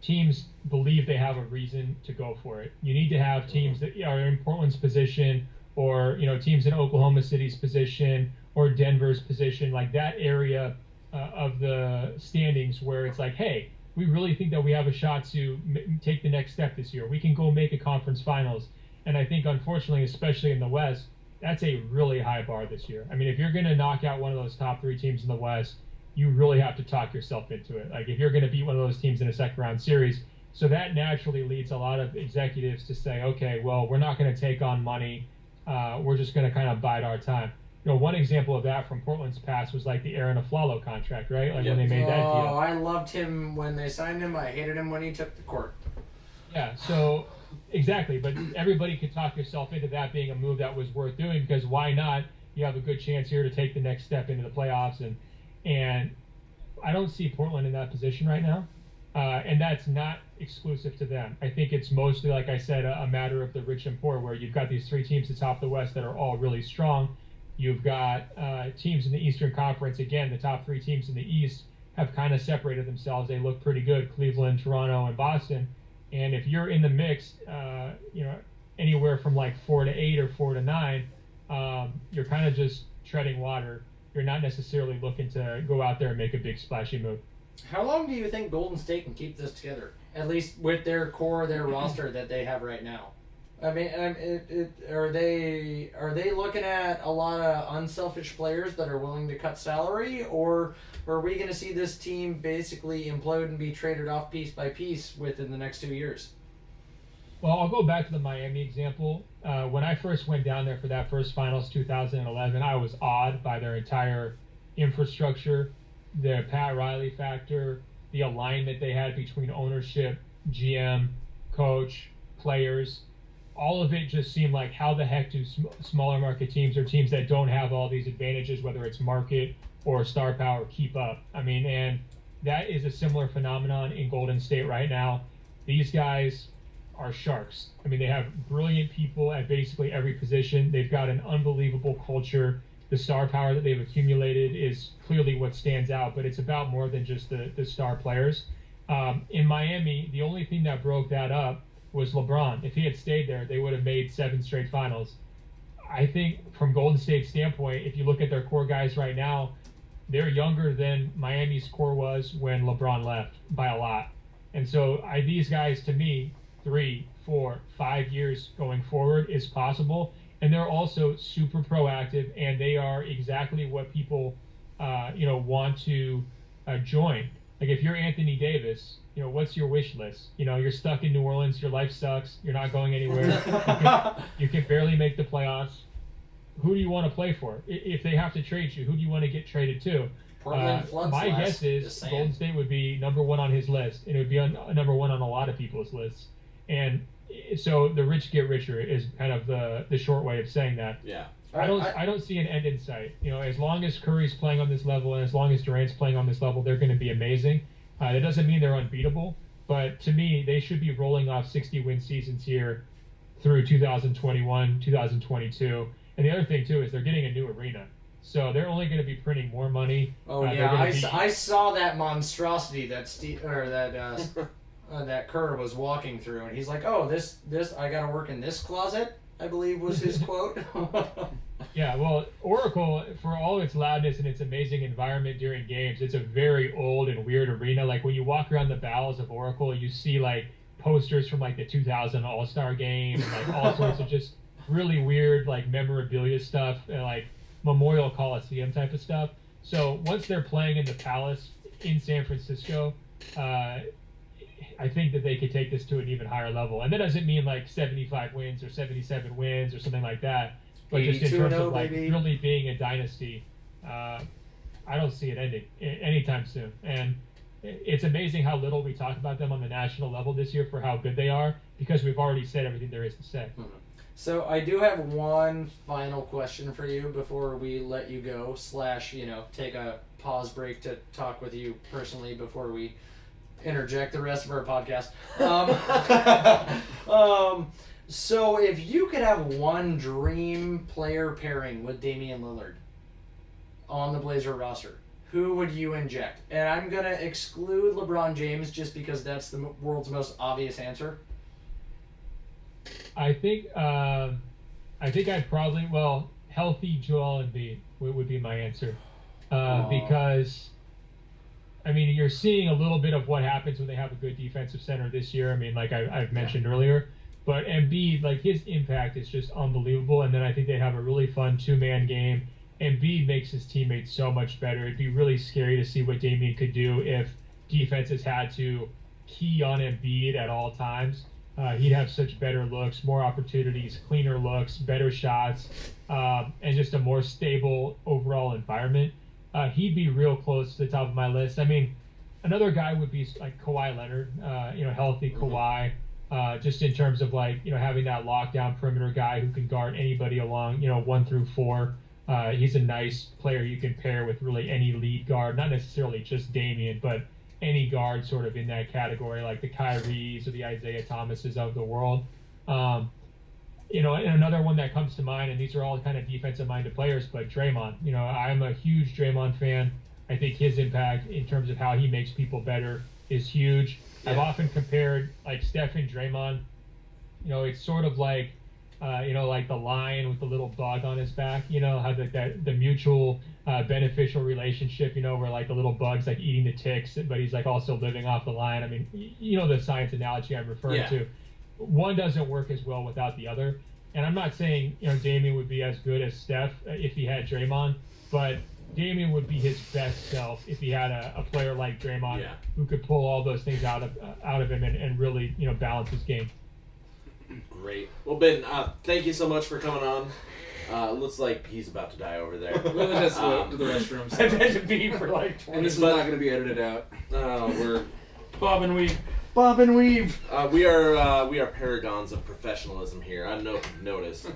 teams believe they have a reason to go for it. You need to have teams that are in Portland's position, or teams in Oklahoma City's position or Denver's position, like that area of the standings where it's like, hey, we really think that we have a shot to take the next step this year. We can go make a conference finals. And I think, unfortunately, especially in the West, that's a really high bar this year. I mean, if you're going to knock out one of those top 3 teams in the West, you really have to talk yourself into it. Like, if you're going to beat one of those teams in a second round series, so that naturally leads a lot of executives to say, okay, well, we're not going to take on money. We're just going to kind of bide our time. One example of that from Portland's past was like the Aaron Aflalo contract, right? Like when they made that deal. Oh, I loved him when they signed him. I hated him when he took the court. Yeah, so exactly. But everybody could talk yourself into that being a move that was worth doing, because why not? You have a good chance here to take the next step into the playoffs. And I don't see Portland in that position right now. And that's not exclusive to them. I think it's mostly, like I said, a matter of the rich and poor, where you've got these 3 teams atop the West that are all really strong. You've got teams in the Eastern Conference. Again, the top 3 teams in the East have kind of separated themselves. They look pretty good: Cleveland, Toronto, and Boston. And if you're in the mix, anywhere from like 4 to 8 or 4 to 9, you're kind of just treading water. You're not necessarily looking to go out there and make a big splashy move. How long do you think Golden State can keep this together? At least with their core, their roster that they have right now. I mean, are they looking at a lot of unselfish players that are willing to cut salary, or are we going to see this team basically implode and be traded off piece by piece within the next 2 years? Well, I'll go back to the Miami example. When I first went down there for that first finals, 2011, I was awed by their entire infrastructure, the Pat Riley factor, the alignment they had between ownership, GM, coach, players. All of it just seemed like, how the heck do smaller market teams, or teams that don't have all these advantages, whether it's market or star power, keep up? I mean, and that is a similar phenomenon in Golden State right now. These guys are sharks. I mean, they have brilliant people at basically every position. They've got an unbelievable culture. The star power that they've accumulated is clearly what stands out, but it's about more than just the star players. In Miami, the only thing that broke that up was LeBron. If he had stayed there, they would have made 7 straight finals. I think from Golden State's standpoint, if you look at their core guys right now, they're younger than Miami's core was when LeBron left by a lot. And so these guys, to me, 3, 4, 5 years going forward is possible. And they're also super proactive, and they are exactly what people, want to join. Like, if you're Anthony Davis, what's your wish list? You're stuck in New Orleans. Your life sucks. You're not going anywhere. You can barely make the playoffs. Who do you want to play for? If they have to trade you, who do you want to get traded to? Portland floods my last, guess is Golden State would be number 1 on his list, and it would be number 1 on a lot of people's lists. And so the rich get richer is kind of the short way of saying that. Yeah. I don't see an end in sight. As long as Curry's playing on this level, and as long as Durant's playing on this level, they're going to be amazing. That doesn't mean they're unbeatable, but to me, they should be rolling off 60-win seasons here through 2021, 2022. And the other thing too is they're getting a new arena, so they're only going to be printing more money. Oh yeah, I saw that monstrosity that that Kerr was walking through, and he's like, "Oh, this I got to work in this closet," I believe was his quote. Yeah, well, Oracle, for all its loudness and its amazing environment during games, it's a very old and weird arena. Like, when you walk around the bowels of Oracle, you see like posters from like the 2000 All-Star Game and like all sorts of just really weird like memorabilia stuff and like Memorial Coliseum type of stuff. So once they're playing in the Palace in San Francisco, I think that they could take this to an even higher level. And that doesn't mean like 75 wins or 77 wins or something like that, but just in terms of like really being a dynasty, I don't see it ending anytime soon. And it's amazing how little we talk about them on the national level this year for how good they are. because we've already said everything there is to say. So I do have one final question for you before we let you go, / take a pause break to talk with you personally before we interject the rest of our podcast. So if you could have one dream player pairing with Damian Lillard on the Blazer roster, who would you inject? And I'm going to exclude LeBron James just because that's the world's most obvious answer. I think I'd probably, healthy Joel Embiid would be my answer. Because, I mean, you're seeing a little bit of what happens when they have a good defensive center this year. I mean, like I've mentioned earlier. But Embiid, like, his impact is just unbelievable. And then I think they have a really fun two-man game. Embiid makes his teammates so much better. It'd be really scary to see what Damian could do if defenses had to key on Embiid at all times. He'd have such better looks, more opportunities, cleaner looks, better shots, and just a more stable overall environment. He'd be real close to the top of my list. I mean, another guy would be like Kawhi Leonard, healthy Kawhi, just in terms of having that lockdown perimeter guy who can guard anybody along, 1 through 4. He's a nice player you can pair with really any lead guard, not necessarily just Damian, but any guard sort of in that category, like the Kyries or the Isaiah Thomases of the world. And another one that comes to mind, and these are all kind of defensive-minded players, but Draymond. I'm a huge Draymond fan. I think his impact in terms of how he makes people better is huge. Yeah. I've often compared Steph and Draymond. It's sort of like the lion with the little bug on his back. How the mutual beneficial relationship. Where the little bug's eating the ticks, but he's also living off the lion. I mean, the science analogy I'm referring to. One doesn't work as well without the other. And I'm not saying Damian would be as good as Steph if he had Draymond, but Damian would be his best self if he had a player like Draymond who could pull all those things out of him and really balance his game. Great. Well, Ben, thank you so much for coming on. Looks like he's about to die over there. We'll just go to the restroom. I've had to be for 20 And this is not going to be edited out. We're Bob and weave. Bob and weave. We are paragons of professionalism here. I don't know if you've noticed,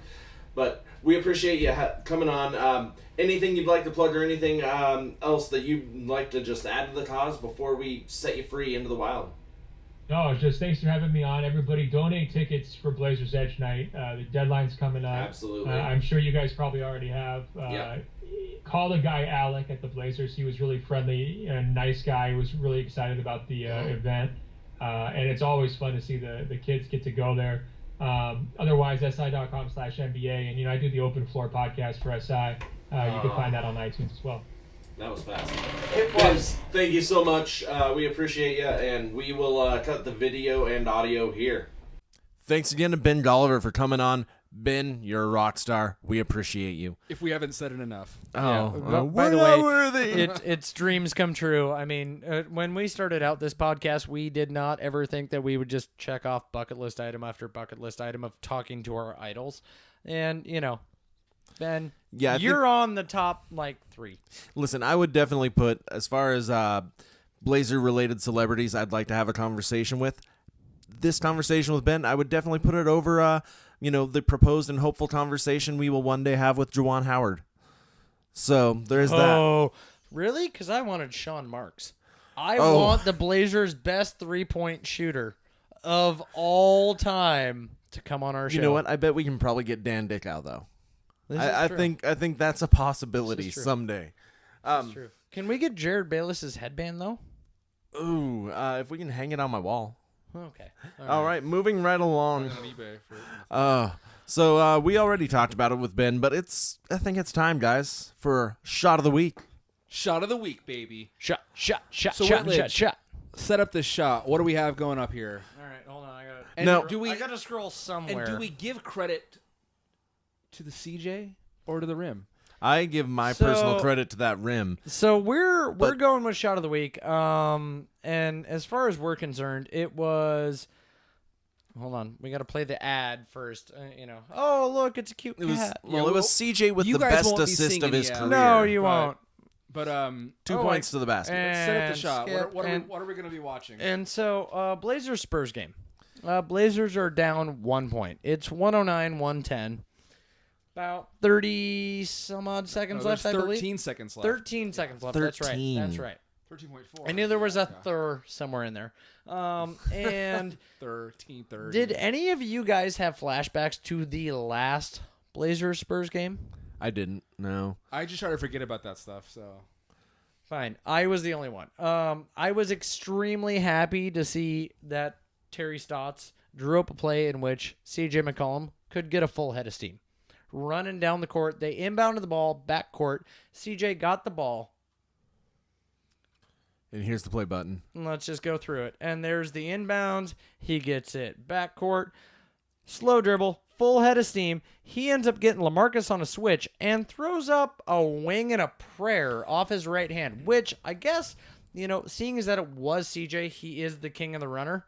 but we appreciate you coming on. Anything you'd like to plug or anything else that you'd like to just add to the cause before we set you free into the wild? No, just thanks for having me on. Everybody, donate tickets for Blazers Edge Night. The deadline's coming up. Absolutely. I'm sure you guys probably already have. Call the guy Alec at the Blazers. He was really friendly and nice guy. He was really excited about the event. And it's always fun to see the kids get to go there. Otherwise, si.com/NBA. And, I do the Open Floor podcast for SI. You can find that on iTunes as well. That was fast. It was. Thank you so much. We appreciate you, and we will cut the video and audio here. Thanks again to Ben Golliver for coming on. Ben, you're a rock star. We appreciate you. If we haven't said it enough. By the way, it's dreams come true. I mean, when we started out this podcast, we did not ever think that we would just check off bucket list item after bucket list item of talking to our idols. And, Ben, you're on the top 3. Listen, I would definitely put, as far as Blazer-related celebrities I'd like to have a conversation with, this conversation with Ben, I would definitely put it over, the proposed and hopeful conversation we will one day have with Juwan Howard. So there's that. Oh, really? Because I wanted Sean Marks. I want the Blazers' best three-point shooter of all time to come on our show. You know what? I bet we can probably get Dan Dickau, though. I think that's a possibility someday. That's true. Can we get Jared Bayless's headband though? Ooh, if we can hang it on my wall. Okay. All right, moving right along. On eBay So we already talked about it with Ben, but I think it's time, guys, for shot of the week. Shot of the week, baby. Shot. So set up this shot. What do we have going up here? All right, hold on. I gotta scroll somewhere. And do we give credit to the CJ or to the rim? I give my personal credit to that rim. So we're going with shot of the week. And as far as we're concerned, it was. Hold on, we got to play the ad first. Oh look, it's a cute cat. It was CJ with the best assist of his career. No, you won't. But 2 points to the basket. Set up the shot. Skip, what are we going to be watching? And so Blazers Spurs game. Blazers are down 1 point. It's 109-110. About 30 some odd seconds left, I believe. 13 seconds left. 13 seconds left. That's right. 13.4. I knew there was a third somewhere in there. And 13. did any of you guys have flashbacks to the last Blazers Spurs game? I didn't. No. I just try to forget about that stuff. So Fine. I was the only one. I was extremely happy to see that Terry Stotts drew up a play in which CJ McCollum could get a full head of steam. Running down the court. They inbounded the ball, back court. CJ got the ball. And here's the play button. Let's just go through it. And there's the inbounds. He gets it. Back court. Slow dribble. Full head of steam. He ends up getting LaMarcus on a switch and throws up a wing and a prayer off his right hand, which I guess, seeing as that it was CJ, he is the king of the runner.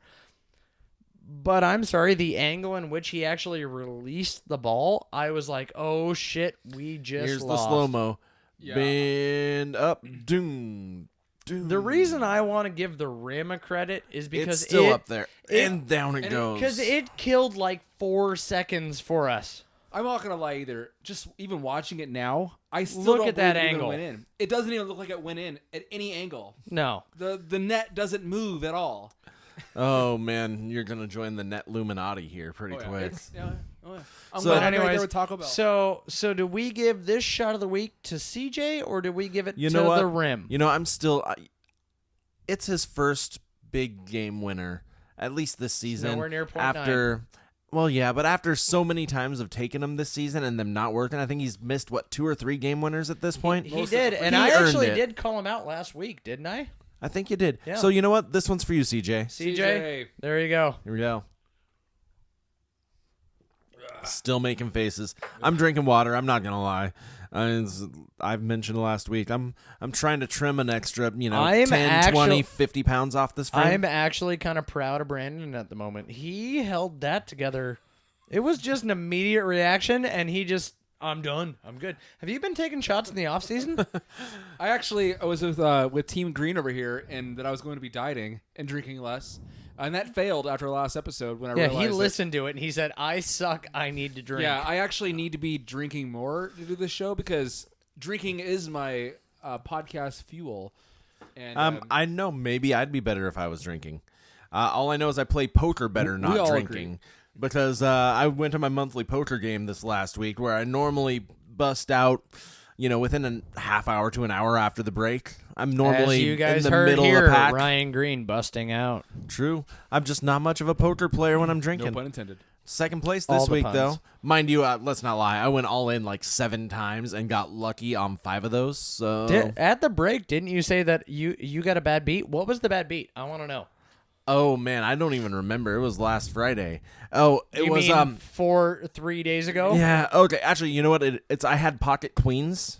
But I'm sorry, the angle in which he actually released the ball, I was like, oh shit, we just Here's lost. the slow-mo. Yeah. Bend up. Doom. Doom. The reason I want to give the rim a credit is because it's still up there. And down it goes. Because it killed like 4 seconds for us. I'm not gonna lie either. Just even watching it now, I still Look don't at that believe it even angle. went in. It doesn't even look like it went in at any angle. No. The net doesn't move at all. Oh, man. You're going to join the net Illuminati here pretty quick. I'm So- glad I'm right anyways, there with Taco Bell. So do we give this shot of the week to CJ or do we give it You to know what? the rim? I'm still... it's his first big game winner, at least this season. Nowhere near .9. After... Well, yeah, but after so many times of taking him this season and them not working, I think he's missed, 2 or 3 game winners at this point? He did, and He I earned actually it. did call him out last week, didn't I? I think you did. Yeah. So you know what? This one's for you, CJ. CJ, there you go. Here we go. Still making faces. I'm drinking water. I'm not gonna lie. I've mentioned last week. I'm trying to trim an extra, 10, 20, 50 pounds off this frame. I'm actually kind of proud of Brandon at the moment. He held that together. It was just an immediate reaction, and he just, I'm done. I'm good. Have you been taking shots in the off season? I was with Team Green over here, and that I was going to be dieting and drinking less, and that failed after last episode when I realized. He listened to it and he said, "I suck. I need to drink." Yeah, I actually need to be drinking more to do this show because drinking is my podcast fuel. And I know maybe I'd be better if I was drinking. All I know is I play poker better We not all drinking. agree. Because I went to my monthly poker game this last week where I normally bust out, within a half hour to an hour after the break. I'm normally As you guys in the heard middle here, of the pack. Ryan Green busting out. True. I'm just not much of a poker player when I'm drinking. no pun intended. Second place All this the week, puns. though. Mind you, let's not lie. I went all in like 7 times and got lucky on 5 of those. So At the break, didn't you say that you got a bad beat? What was the bad beat? I want to know. Oh, man, I don't even remember. It was last Friday. Oh, it You was mean 3 days ago? Yeah. Okay. Actually, you know what? It's I had pocket queens.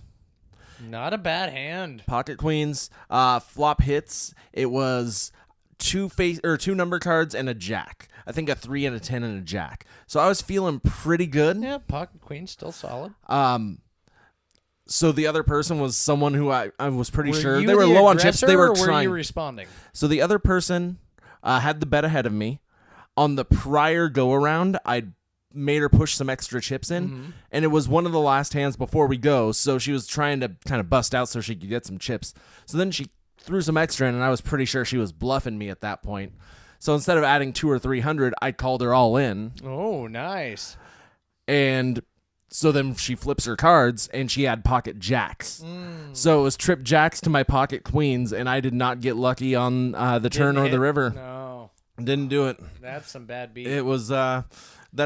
Not a bad hand. Pocket queens. Flop hits. It was 2 number cards and a jack. I think a 3 and a 10 and a jack. So I was feeling pretty good. Yeah, pocket queen still solid. So the other person was someone who I was pretty sure you they were the low on chips. aggressor, They were or trying. Were you responding? So the other person had the bet ahead of me. On the prior go around, I made her push some extra chips in, and it was one of the last hands before we go. So she was trying to kind of bust out so she could get some chips. So then she threw some extra in, and I was pretty sure she was bluffing me at that point. So instead of adding 200 or 300, I called her all in, Oh, nice. and so then she flips her cards, and she had pocket jacks. So it was trip jacks to my pocket queens, and I did not get lucky on the turn or Didn't the hit. river. No, Didn't do it. that's some bad beat. It was, that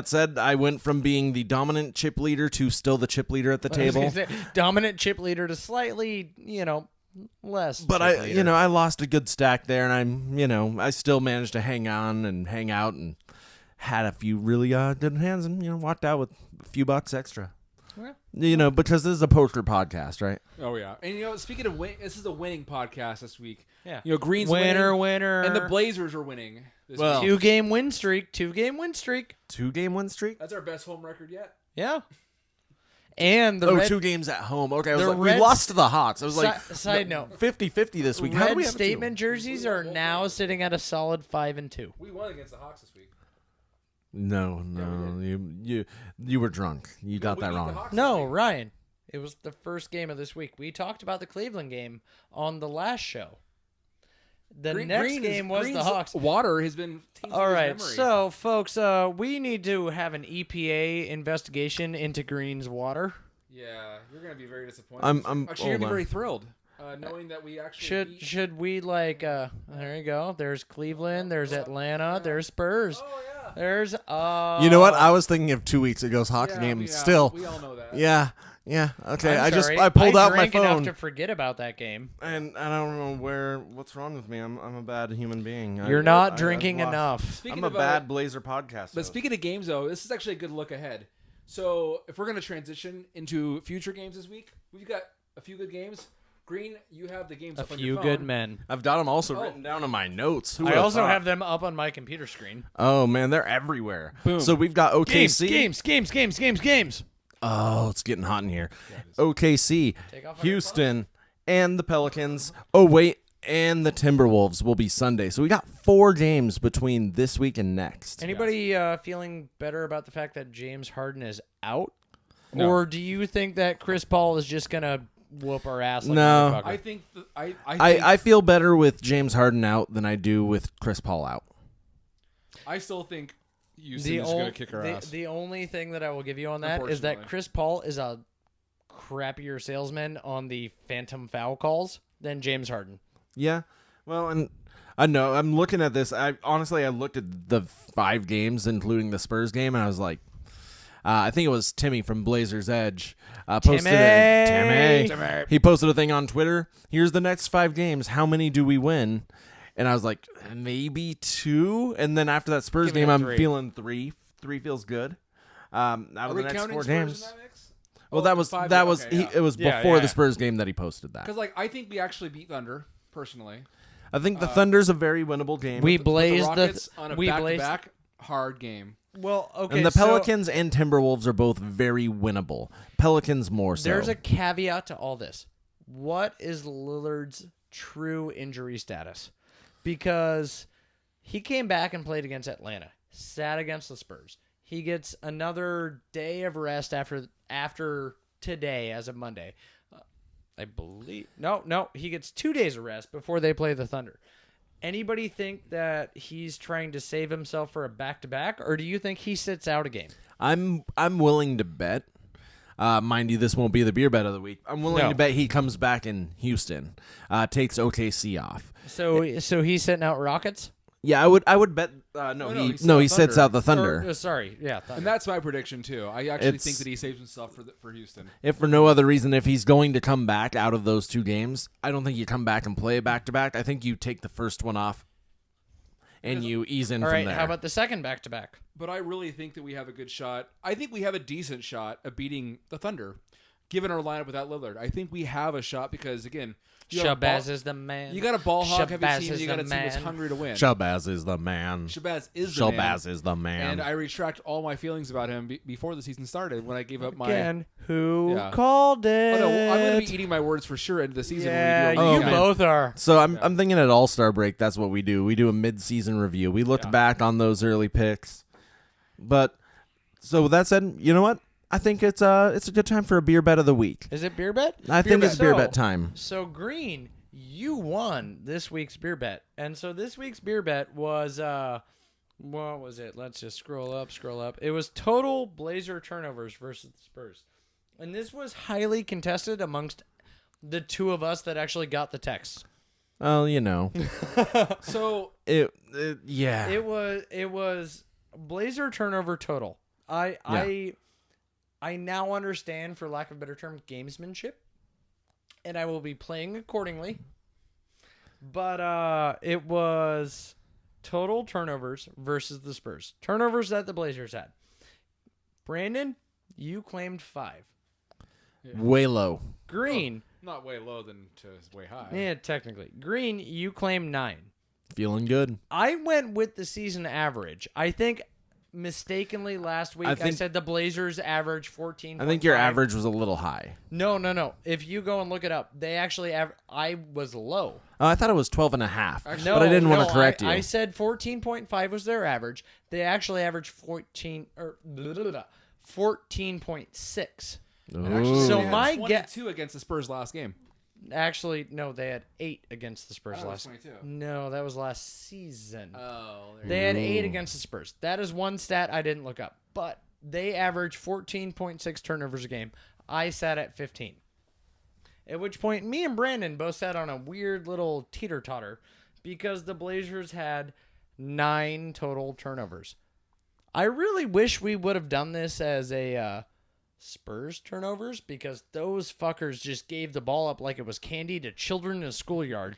said, I went from being the dominant chip leader to still the chip leader at the I was gonna table. say, dominant chip leader to slightly, less. But chip I, leader. I lost a good stack there, and I still managed to hang on and hang out and had a few really good hands and, walked out with a few bucks extra. Yeah. Because this is a poker podcast, right? Oh yeah, and speaking of this is a winning podcast this week. Yeah. Green's winner, winning, winner, and the Blazers are winning. This Well- week. 2-game win streak. 2-game win streak. 2-game win streak? That's our best home record yet. Yeah. And the 2 games at home. Okay, I was the like, we Reds- lost to the Hawks. I was like, side note. 50-50 this week. How do Red we have a 2? statement jerseys are now sitting at a solid 5-2. We won against the Hawks this week. No, you were drunk. You got that wrong. No, Ryan. It was the first game of this week. We talked about the Cleveland game on the last show. The next game was the Hawks. Water has been. All right, so folks, we need to have an EPA investigation into Green's water. Yeah, you're gonna be very disappointed. I'm actually you're gonna be very thrilled, knowing that we actually should we like? There you go. There's Cleveland. There's Atlanta. There's Spurs. Oh yeah. There's You know what? I was thinking of 2 weeks ago's hockey game. Still, we all know that. Yeah. Okay. I'm sorry. I pulled out my drank enough phone to forget about that game. and I don't know what's wrong with me. I'm a bad human being. You're not drinking enough. Speaking I'm a of, bad Blazer podcast. But speaking of games, though, this is actually a good look ahead. So if we're going to transition into future games this week, we've got a few good games. Green, you have the games A up on your few phone. good men. I've got them also written down on my notes. Who I would've also thought? have them up on my computer screen. Oh man, they're everywhere. Boom. So we've got OKC. Games. Oh, it's getting hot in here. OKC, Take off our Houston, and the Pelicans. Oh wait, and the Timberwolves will be Sunday. So we got 4 games between this week and next. Anybody feeling better about the fact that James Harden is out? No. Or do you think that Chris Paul is just going to whoop our ass like No. a motherfucker? I think I feel better with James Harden out than I do with Chris Paul out. I still think Houston is going to kick our ass. The only thing that I will give you on that is that Chris Paul is a crappier salesman on the phantom foul calls than James Harden. Yeah. Well, and I know I'm looking at this. I looked at the 5 games, including the Spurs game, and I was like, I think it was Timmy from Blazers Edge posted Timmy. He posted a thing on Twitter. Here's the next 5 games. How many do we win? And I was like, maybe 2. And then after that Spurs game, I'm feeling 3. 3 feels good. Out of the next 4 games. Well, that was it was before the Spurs game that he posted that. Because I think we actually beat Thunder personally. I think the Thunder's a very winnable game. We blazed the Rockets on a back-to-back hard game. Well, okay. And the Pelicans and Timberwolves are both very winnable. Pelicans more so. There's a caveat to all this. What is Lillard's true injury status? Because he came back and played against Atlanta, sat against the Spurs. He gets another day of rest after today as of Monday. I believe. No. He gets 2 days of rest before they play the Thunder. Anybody think that he's trying to save himself for a back-to-back, or do you think he sits out a game? I'm willing to bet. Mind you, this won't be the beer bet of the week. I'm willing to bet he comes back in Houston, takes OKC off. So he's sitting out Rockets? Yeah, I would bet. He sits out the Thunder. Thunder. And that's my prediction too. I actually think that he saves himself for Houston. If for no other reason, if he's going to come back out of those 2 games, I don't think you come back and play back to back. I think you take the first one off, and you ease in All from right, there. how about the second back to back? But I really think that we have a good shot. I think we have a decent shot of beating the Thunder, given our lineup without Lillard. I think we have a shot because again, Shabazz is the man. You got a ball hog heavy Shabazz team. is You got a the team that's man. hungry to win. Shabazz is the man. Shabazz is the man. Shabazz is the man. And I retract all my feelings about him before the season started when I gave up my. Again, who Yeah. called it? Oh, no, I'm going to be eating my words for sure into the season. Yeah, when we do you our both are. So I'm thinking at All-Star break, that's what we do. We do a mid-season review. We look back on those early picks. But so with that said, you know what? I think it's a good time for a beer bet of the week. Is it beer bet? I think it's beer bet time. So Green, you won this week's beer bet, and so this week's beer bet was what was it? Let's just scroll up. It was total Blazer turnovers versus the Spurs, and this was highly contested amongst the 2 of us that actually got the text. Well, you know, So it was Blazer turnover total. I now understand, for lack of a better term, gamesmanship, and I will be playing accordingly. But it was total turnovers versus the Spurs. Turnovers that the Blazers had. Brandon, you claimed 5. way low. Green. not way low than to way high. Yeah, technically. Green, you claimed 9. Feeling good. I went with the season average. I think mistakenly last week I think- said the Blazers average 14. I think your average was a little high. No. If you go and look it up, they actually I was low. Oh, I thought it was 12.5, No, but I didn't want no, to correct you. I said 14.5 was their average. They actually averaged 14.6. Ooh. So They had my 22 against the Spurs last game. Actually, no, they had 8 against the Spurs Oh, last. 22. No, that was last season. Oh, there They had 8 against the Spurs. That is one stat I didn't look up, but they average 14.6 turnovers a game. I sat at 15. At which point, me and Brandon both sat on a weird little teeter-totter because the Blazers had 9 total turnovers. I really wish we would have done this as a Spurs turnovers because those fuckers just gave the ball up like it was candy to children in a schoolyard.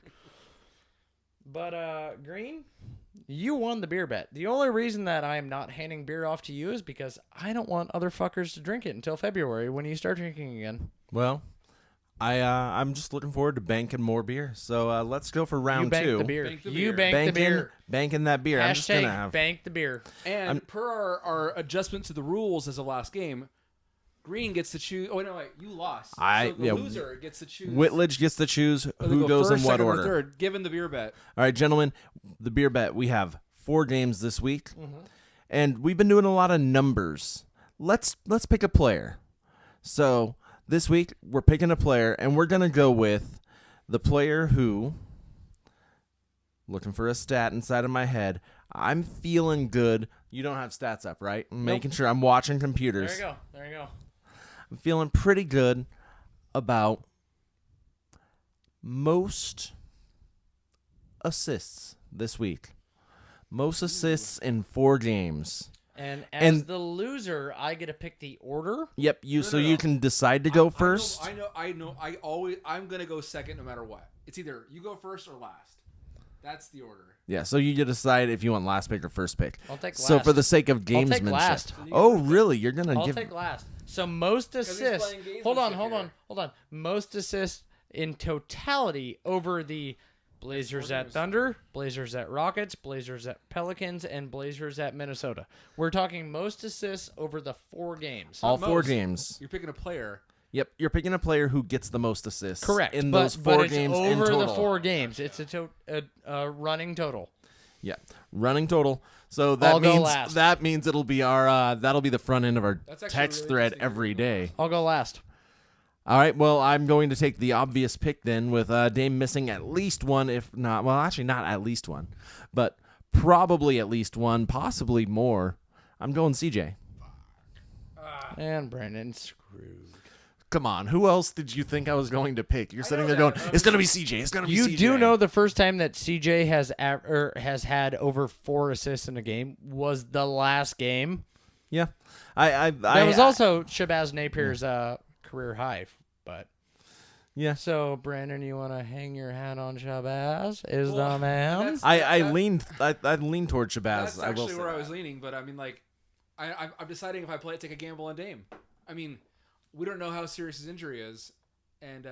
But, Green, you won the beer bet. The only reason that I am not handing beer off to you is because I don't want other fuckers to drink it until February when you start drinking again. Well, I'm just looking forward to banking more beer. So let's go for round You bank 2. the beer. Bank the You beer. bank the beer. Banking that beer. I'm just gonna Hashtag have. bank the beer. And per our adjustment to the rules as of last game, Green gets to choose. Oh no, wait, you lost. So the loser gets to choose. Whitledge gets to choose whether who to goes first, in what second, or order. third, given the beer bet. All right, gentlemen, the beer bet. We have 4 games this week, and we've been doing a lot of numbers. Let's pick a player. So this week we're picking a player, and we're gonna go with the player who. Looking for a stat inside of my head. I'm feeling good. You don't have stats up, right? I'm making sure I'm watching computers. There you go. I'm feeling pretty good about most assists this week. Most assists in 4 games. And as And- the loser, I get to pick the order. Yep, you. No, So no, you no. can decide to go first. I know. I'm gonna go second no matter what. It's either you go first or last. That's the order. Yeah, so you decide if you want last pick or first pick. I'll take So last. for the sake of I'll take gamesmanship. last. Oh, really? You're gonna I'll give? take last. So most he's assists. playing Hold gamesmanship on. here. Most assists in totality over the Blazers at Thunder, Blazers at Rockets, Blazers at Pelicans, and Blazers at Minnesota. We're talking most assists over the 4 games. all 4 most. games. You're picking a player. Yep, you're picking a player who gets the most assists. Correct. In but, those 4 but it's games over in total. the 4 games. It's a running total. Yeah, running total. So I'll that go last. means it'll be our that'll be the front end of our That's actually text really thread interesting. every day. I'll go last. All right, well, I'm going to take the obvious pick then with Dame missing at least one, if not, well, actually not at least one, but probably at least one, possibly more. I'm going CJ. And Brandon screwed. Come on, who else did you think I was going to pick? You're sitting there going, it's going to be CJ, it's going to be CJ. You do know the first time that CJ has had over 4 assists in a game was the last game. Yeah. I That was also Shabazz Napier's career high, but yeah. so Brandon, you want to hang your hat on Shabazz? Is the man? I leaned toward Shabazz. That's I will actually say where I that. was leaning, but I mean, like, I'm deciding if I play it, take a gamble on Dame. I mean, we don't know how serious his injury is, and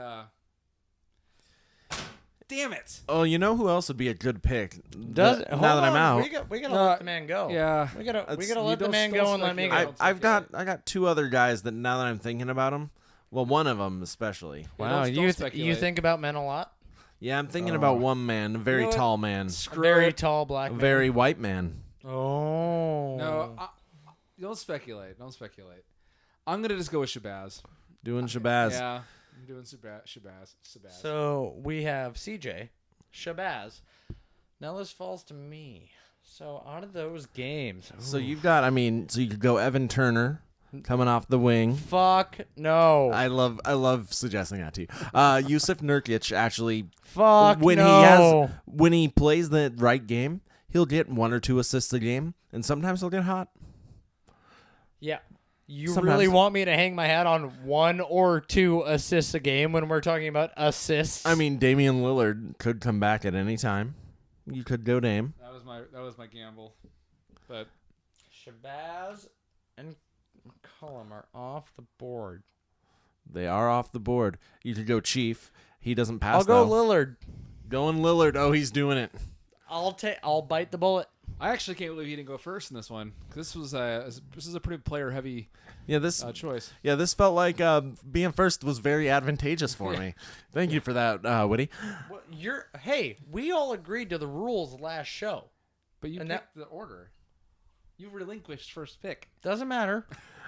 damn it. Oh, you know who else would be a good pick? Does now that I'm out. we gotta let the man go. Yeah. we gotta you let the don't- man don't go and let me speculate. go. I got 2 other guys that now that I'm thinking about them, well, one of them especially. Wow, don't you speculate. think about men a lot? Yeah, I'm thinking about one man, a very You know what? tall man, A very tall black a man. very white man. Oh No, don't speculate. Don't speculate. I'm gonna just go with Shabazz. Doing Shabazz. Yeah, I'm doing Shabazz. So we have CJ, Shabazz. Now this falls to me. So out of those games, So you've got, so you could go Evan Turner coming off the wing. fuck no. I love suggesting that to you. Yusuf Nurkic actually, Fuck when no. when he plays the right game, he'll get 1 or 2 assists a game, and sometimes he'll get hot. Yeah. You Sometimes. really want me to hang my hat on 1 or 2 assists a game when we're talking about assists? I mean, Damian Lillard could come back at any time. You could go Dame. That was my gamble, but Shabazz and McCollum are off the board. They are off the board. You could go Chief. He doesn't pass. I'll go though. Lillard. Going Lillard. Oh, he's doing it. I'll bite the bullet. I actually can't believe he didn't go first in this one. 'Cause this is a pretty player heavy choice. Yeah, this felt like being first was very advantageous for me. Thank you for that, Woody. Well, hey, we all agreed to the rules last show. But you picked the order. You relinquished first pick. Doesn't matter.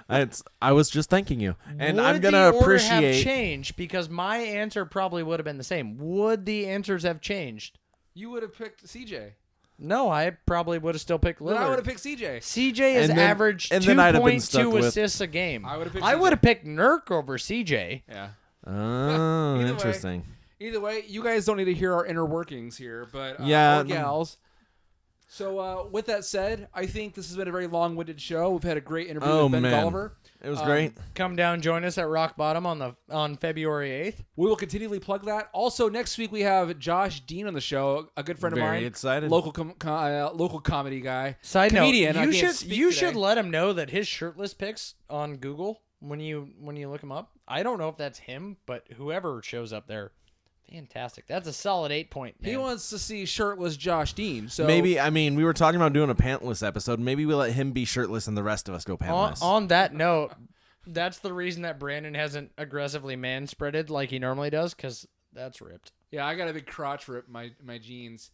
I was just thanking you, and would I'm gonna the order appreciate. have changed because my answer probably would have been the same. Would the answers have changed? You would have picked CJ. No, I probably would have still picked Lillard. Then I would have picked CJ. CJ has And then- averaged and then I'd have been stuck 2.2 with- assists a game. I would have picked I CJ. would have picked Nurk over CJ. Yeah. Oh, Either way. interesting. Either way, you guys don't need to hear our inner workings here, but Yeah. or gals. So with that said, I think this has been a very long-winded show. We've had a great interview with Ben Golliver. It was great. Come down, join us at Rock Bottom on February 8th. We will continually plug that. Also, next week we have Josh Dean on the show, a good friend of mine. Very excited. Local comedy guy. Side Comedian. note, I you can't should speak you today. should let him know that his shirtless pics on Google when you look him up. I don't know if that's him, but whoever shows up there, fantastic. That's a solid 8 point. Man. He wants to see shirtless Josh Dean. So Maybe, I mean, we were talking about doing a pantless episode. Maybe we let him be shirtless and the rest of us go pantless. On that note, that's the reason that Brandon hasn't aggressively man-spreaded like he normally does, because that's ripped. Yeah, I got a big crotch for my jeans.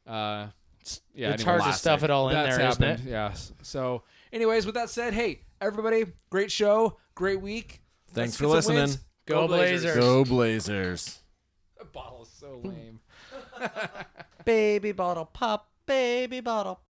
Yeah, It's anyway. hard to stuff it all in That's there, happened. isn't it? Yes. So, anyways, with that said, hey, everybody, great show, great week. Thanks Let's for get some listening. wins. Go Blazers. Go Blazers. That bottle is so lame. Baby bottle pop, baby bottle.